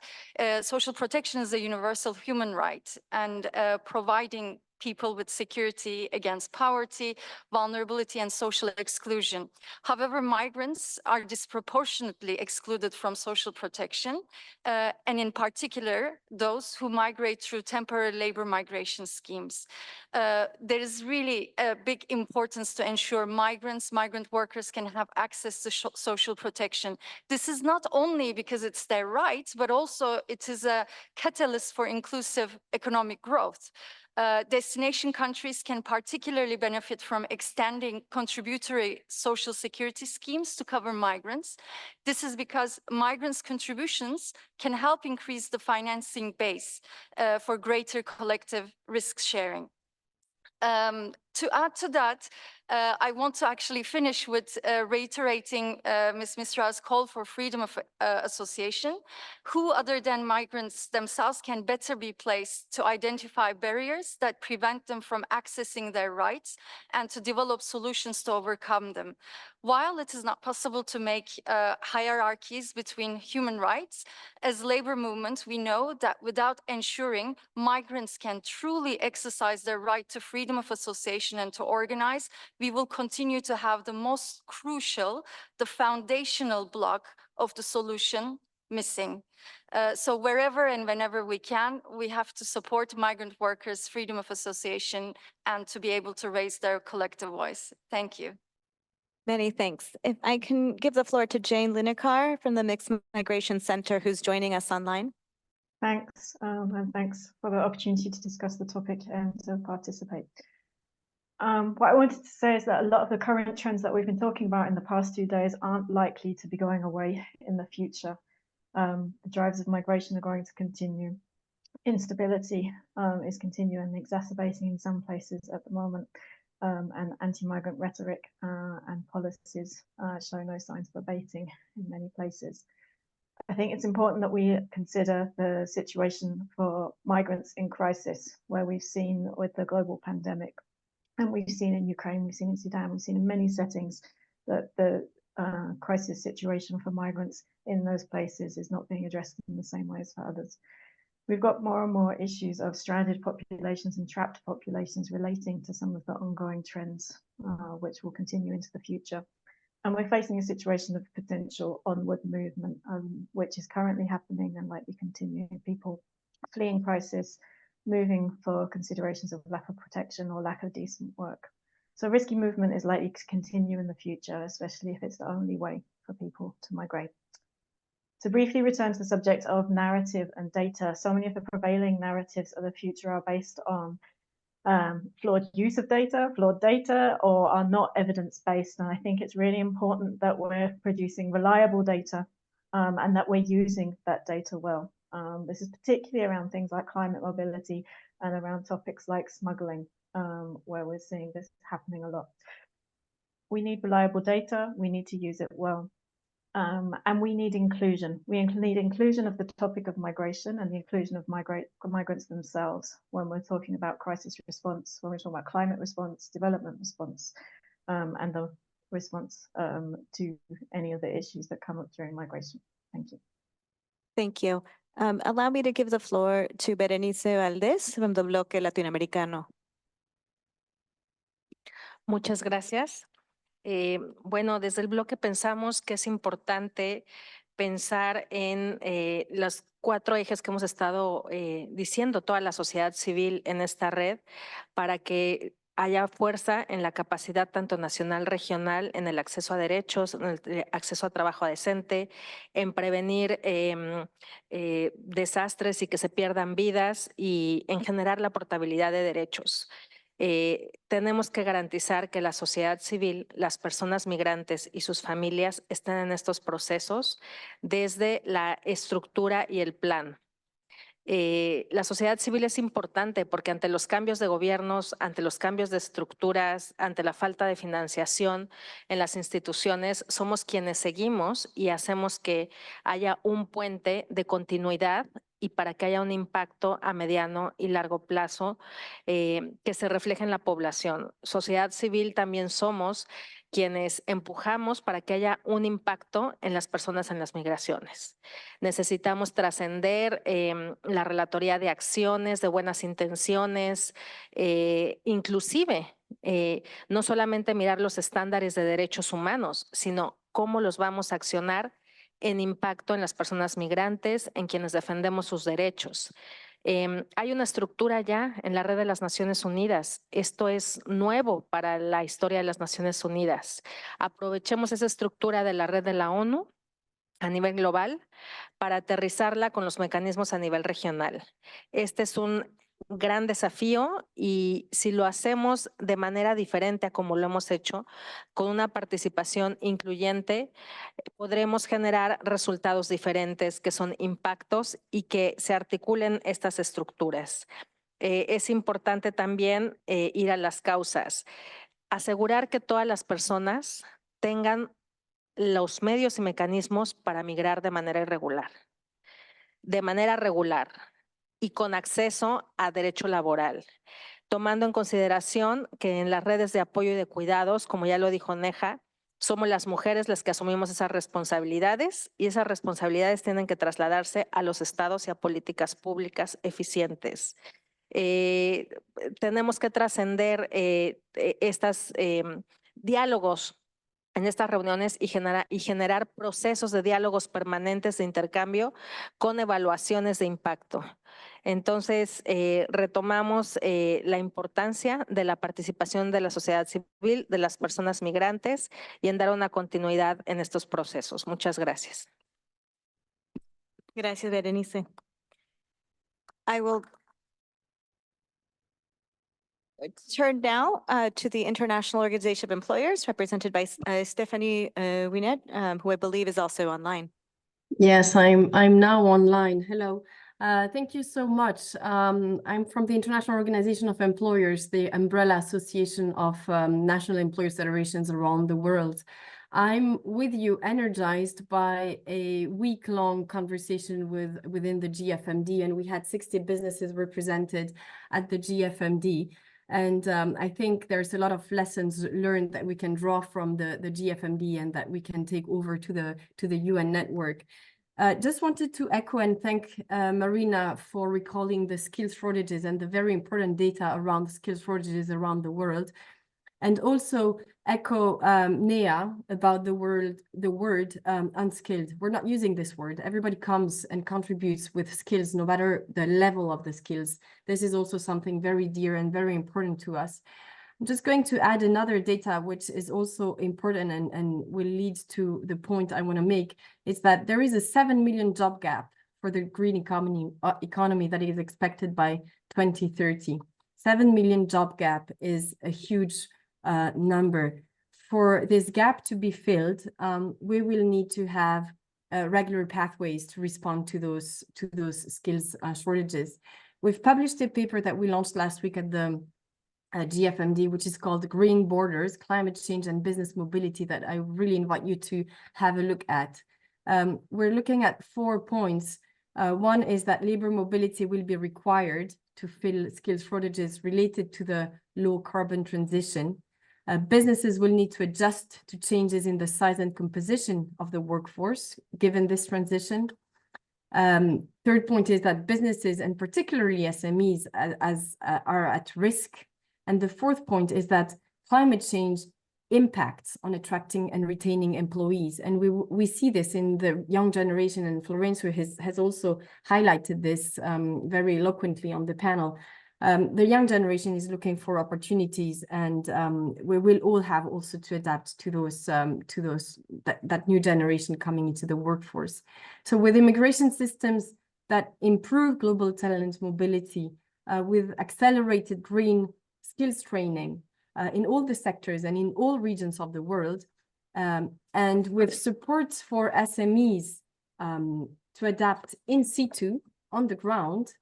Social protection is a universal human right, and providing people with security against poverty, vulnerability, and social exclusion. However, migrants are disproportionately excluded from social protection, and in particular, those who migrate through temporary labor migration schemes. There is really a big importance to ensure migrant workers can have access to social protection. This is not only because it's their right, but also it is a catalyst for inclusive economic growth. Destination countries can particularly benefit from extending contributory social security schemes to cover migrants. This is because migrants' contributions can help increase the financing base for greater collective risk sharing. To add to that, I want to actually finish with reiterating Ms. Misra's call for freedom of association. Who other than migrants themselves can better be placed to identify barriers that prevent them from accessing their rights and to develop solutions to overcome them? While it is not possible to make hierarchies between human rights, as labor movement, we know that without ensuring migrants can truly exercise their right to freedom of association and to organize, we will continue to have the most crucial, the foundational block of the solution missing. So wherever and whenever we can, we have to support migrant workers' freedom of association and to be able to raise their collective voice. Thank you. Many thanks. If I can give the floor to Jane Lineker from the Mixed Migration Center, who's joining us online. Thanks, and thanks for the opportunity to discuss the topic and to participate. What I wanted to say is that a lot of the current trends that we've been talking about in the past 2 days aren't likely to be going away in the future. The drives of migration are going to continue. Instability is continuing and exacerbating in some places at the moment, and anti-migrant rhetoric and policies show no signs of abating in many places. I think it's important that we consider the situation for migrants in crisis, where we've seen with the global pandemic, and we've seen in Ukraine, we've seen in Sudan, we've seen in many settings that the crisis situation for migrants in those places is not being addressed in the same way as for others. We've got more and more issues of stranded populations and trapped populations relating to some of the ongoing trends, which will continue into the future. And we're facing a situation of potential onward movement, which is currently happening and likely continuing. People fleeing crisis, moving for considerations of lack of protection or lack of decent work. So risky movement is likely to continue in the future, especially if it's the only way for people to migrate. To briefly return to the subject of narrative and data, so many of the prevailing narratives of the future are based on flawed use of data, flawed data, or are not evidence-based. And I think it's really important that we're producing reliable data and that we're using that data well. This is particularly around things like climate mobility and around topics like smuggling, where we're seeing this happening a lot. We need reliable data, we need to use it well. And we need inclusion. We need inclusion of the topic of migration and the inclusion of migrants themselves when we're talking about crisis response, when we're talking about climate response, development response, and the response to any of the issues that come up during migration. Thank you. Thank you. Allow me to give the floor to Berenice Valdés from the Bloque Latinoamericano. Muchas gracias. Bueno, desde el bloque pensamos que es importante pensar en los 4 ejes que hemos estado diciendo, toda la sociedad civil en esta red, para que haya fuerza en la capacidad tanto nacional, regional, en el acceso a derechos, en el acceso a trabajo decente, en prevenir desastres y que se pierdan vidas y en generar la portabilidad de derechos. Tenemos que garantizar que la sociedad civil, las personas migrantes y sus familias estén en estos procesos desde la estructura y el plan. La sociedad civil es importante porque ante los cambios de gobiernos, ante los cambios de estructuras, ante la falta de financiación en las instituciones, somos quienes seguimos y hacemos que haya un puente de continuidad y para que haya un impacto a mediano y largo plazo que se refleje en la población. Sociedad civil también somos quienes empujamos para que haya un impacto en las personas en las migraciones. Necesitamos trascender la relatoría de acciones, de buenas intenciones, inclusive no solamente mirar los estándares de derechos humanos, sino cómo los vamos a accionar en impacto en las personas migrantes, en quienes defendemos sus derechos. Hay una estructura ya en la Red de las Naciones Unidas. Esto es nuevo para la historia de las Naciones Unidas. Aprovechemos esa estructura de la red de la ONU a nivel global para aterrizarla con los mecanismos a nivel regional. Este es un gran desafío y si lo hacemos de manera diferente a como lo hemos hecho, con una participación incluyente, podremos generar resultados diferentes que son impactos y que se articulen estas estructuras. Es importante también ir a las causas, asegurar que todas las personas tengan los medios y mecanismos para migrar de manera irregular, de manera regular y con acceso a derecho laboral, tomando en consideración que en las redes de apoyo y de cuidados, como ya lo dijo Neja, somos las mujeres las que asumimos esas responsabilidades y esas responsabilidades tienen que trasladarse a los estados y a políticas públicas eficientes. Tenemos que trascender estos diálogos en estas reuniones y generar procesos de diálogos permanentes de intercambio con evaluaciones de impacto. Entonces, retomamos la importancia de la participación de la sociedad civil, de las personas migrantes y en dar una continuidad en estos procesos. Muchas gracias. Gracias, Berenice. I will turn now to the International Organization of Employers, represented by Stephanie Winet, who I believe is also online. Yes, I'm now online. Hello. Thank you so much. I'm from the International Organization of Employers, the umbrella association of national employers federations around the world. I'm with you, energized by a week-long conversation within the GFMD, and we had 60 businesses represented at the GFMD. And I think there's a lot of lessons learned that we can draw from the GFMD and that we can take over to the UN network. Just wanted to echo and thank Marina for recalling the skills shortages and the very important data around skills shortages around the world. And also echo Nea about the word unskilled. We're not using this word. Everybody comes and contributes with skills, no matter the level of the skills. This is also something very dear and very important to us. I'm just going to add another data, which is also important and will lead to the point I want to make, is that there is a 7 million job gap for the green economy that is expected by 2030. 7 million job gap is a huge number. For this gap to be filled, we will need to have regular pathways to respond to those skills shortages. We've published a paper that we launched last week at the GFMD, which is called Green Borders, Climate Change and Business Mobility, that I really invite you to have a look at. We're looking at 4 points. One is that labor mobility will be required to fill skills shortages related to the low carbon transition. Businesses will need to adjust to changes in the size and composition of the workforce, given this transition. Third point is that businesses and particularly SMEs are at risk. And the fourth point is that climate change impacts on attracting and retaining employees. And we see this in the young generation, and Florencio has also highlighted this very eloquently on the panel. The young generation is looking for opportunities, and we will all have also to adapt to that new generation coming into the workforce. So with immigration systems that improve global talent mobility, with accelerated green skills training in all the sectors and in all regions of the world, and with support for SMEs to adapt in situ on the ground,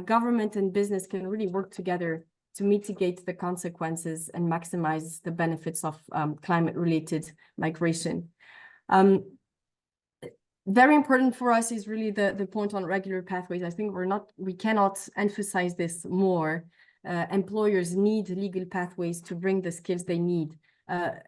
government and business can really work together to mitigate the consequences and maximize the benefits of climate-related migration. Very important for us is really the point on regular pathways. I think we cannot emphasize this more. Employers need legal pathways to bring the skills they need.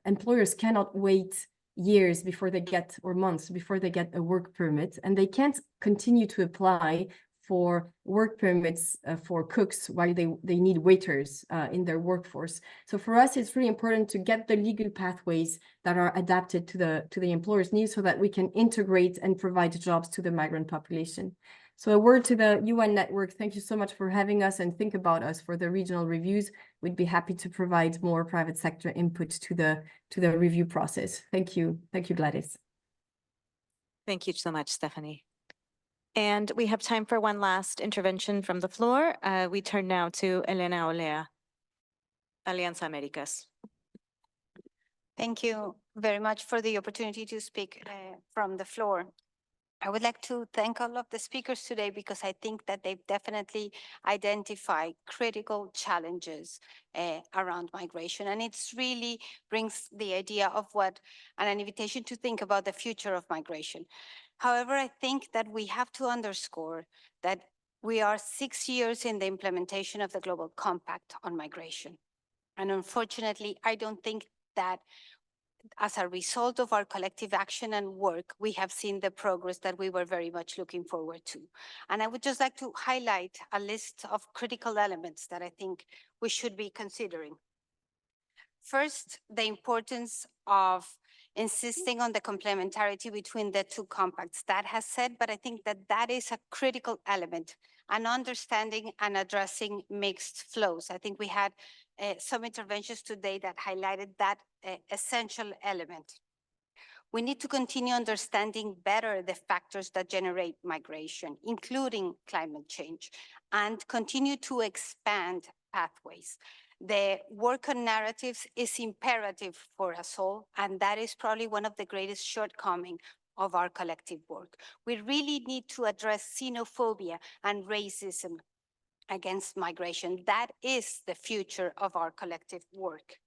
Employers cannot wait years before they get, or months before they get a work permit, and they can't continue to apply for work permits for cooks while they need waiters in their workforce. So for us, it's really important to get the legal pathways that are adapted to the employer's needs so that we can integrate and provide jobs to the migrant population. So a word to the UN network. Thank you so much for having us, and think about us for the regional reviews. We'd be happy to provide more private sector input to the review process. Thank you. Thank you, Gladys. Thank you so much, Stephanie. And we have time for one last intervention from the floor. We turn now to Elena Olea, Alianza Americas. Thank you very much for the opportunity to speak from the floor. I would like to thank all of the speakers today because I think that they've definitely identified critical challenges around migration. And it's really brings the idea of an invitation to think about the future of migration. However, I think that we have to underscore that we are 6 years in the implementation of the Global Compact on migration. And unfortunately, I don't think that as a result of our collective action and work, we have seen the progress that we were very much looking forward to. And I would just like to highlight a list of critical elements that I think we should be considering. First, the importance of insisting on the complementarity between the two compacts. That has said, but I think that that is a critical element, and understanding and addressing mixed flows. I think we had some interventions today that highlighted that essential element. We need to continue understanding better the factors that generate migration, including climate change, and continue to expand pathways. The work on narratives is imperative for us all, and that is probably one of the greatest shortcomings of our collective work. We really need to address xenophobia and racism against migration. That is the future of our collective work.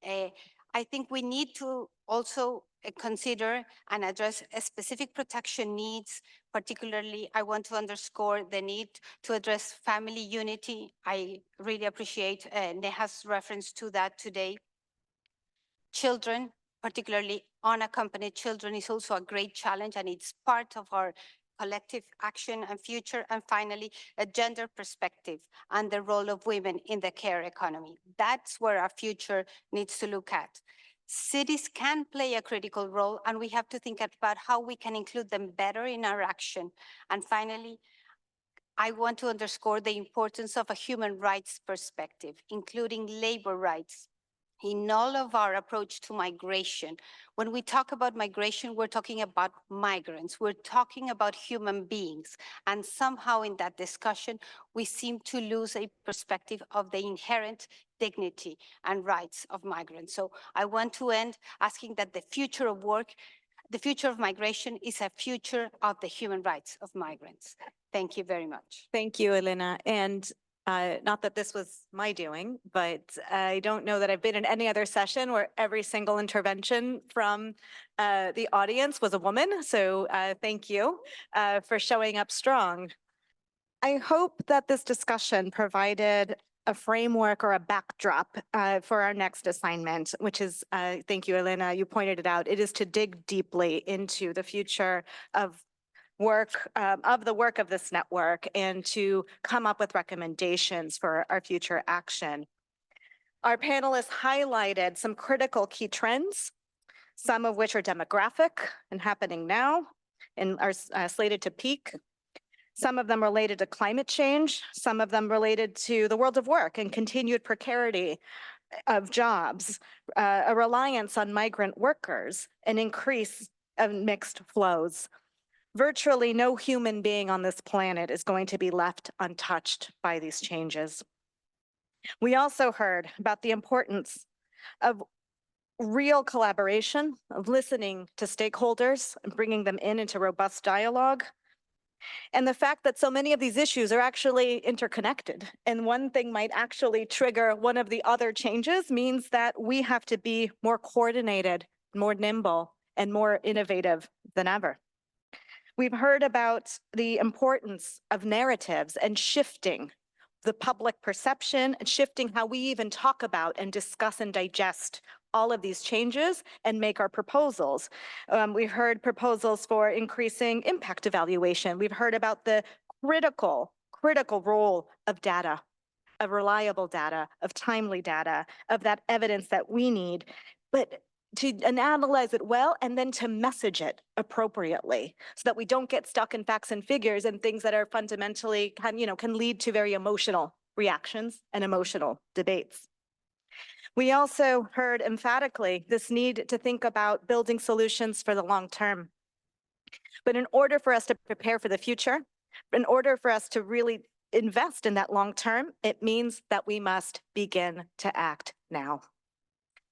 I think we need to also consider and address specific protection needs. Particularly, I want to underscore the need to address family unity. I really appreciate Neha's reference to that today. Children, particularly unaccompanied children, is also a great challenge, and it's part of our collective action and future. And finally, a gender perspective and the role of women in the care economy. That's where our future needs to look at. Cities can play a critical role, and we have to think about how we can include them better in our action. And finally, I want to underscore the importance of a human rights perspective, including labor rights, in all of our approach to migration. When we talk about migration, we're talking about migrants. We're talking about human beings. And somehow in that discussion, we seem to lose a perspective of the inherent dignity and rights of migrants. So I want to end asking that the future of work, the future of migration is a future of the human rights of migrants. Thank you very much. Thank you, Elena. And not that this was my doing, but I don't know that I've been in any other session where every single intervention from the audience was a woman. So thank you for showing up strong. I hope that this discussion provided a framework or a backdrop for our next assignment, which is, thank you, Elena, you pointed it out, it is to dig deeply into the future of work of this network and to come up with recommendations for our future action. Our panelists highlighted some critical key trends, some of which are demographic and happening now and are slated to peak. Some of them related to climate change, some of them related to the world of work and continued precarity of jobs, a reliance on migrant workers, an increase of mixed flows. Virtually no human being on this planet is going to be left untouched by these changes. We also heard about the importance of real collaboration, of listening to stakeholders and bringing them into robust dialogue. And the fact that so many of these issues are actually interconnected, and one thing might actually trigger one of the other changes means that we have to be more coordinated, more nimble, and more innovative than ever. We've heard about the importance of narratives and shifting the public perception and shifting how we even talk about and discuss and digest all of these changes and make our proposals. We've heard proposals for increasing impact evaluation. We've heard about the critical role of data, of reliable data, of timely data, of that evidence that we need, but to analyze it well and then to message it appropriately so that we don't get stuck in facts and figures and things that are fundamentally can lead to very emotional reactions and emotional debates. We also heard emphatically this need to think about building solutions for the long term. But in order for us to prepare for the future, in order for us to really invest in that long term, it means that we must begin to act now.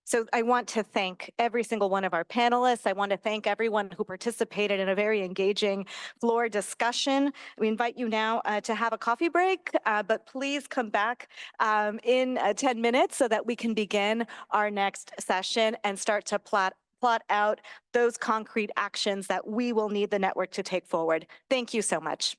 So I want to thank every single one of our panelists. I want to thank everyone who participated in a very engaging floor discussion. We invite you now to have a coffee break, but please come back in 10 minutes so that we can begin our next session and start to plot out those concrete actions that we will need the network to take forward. Thank you so much.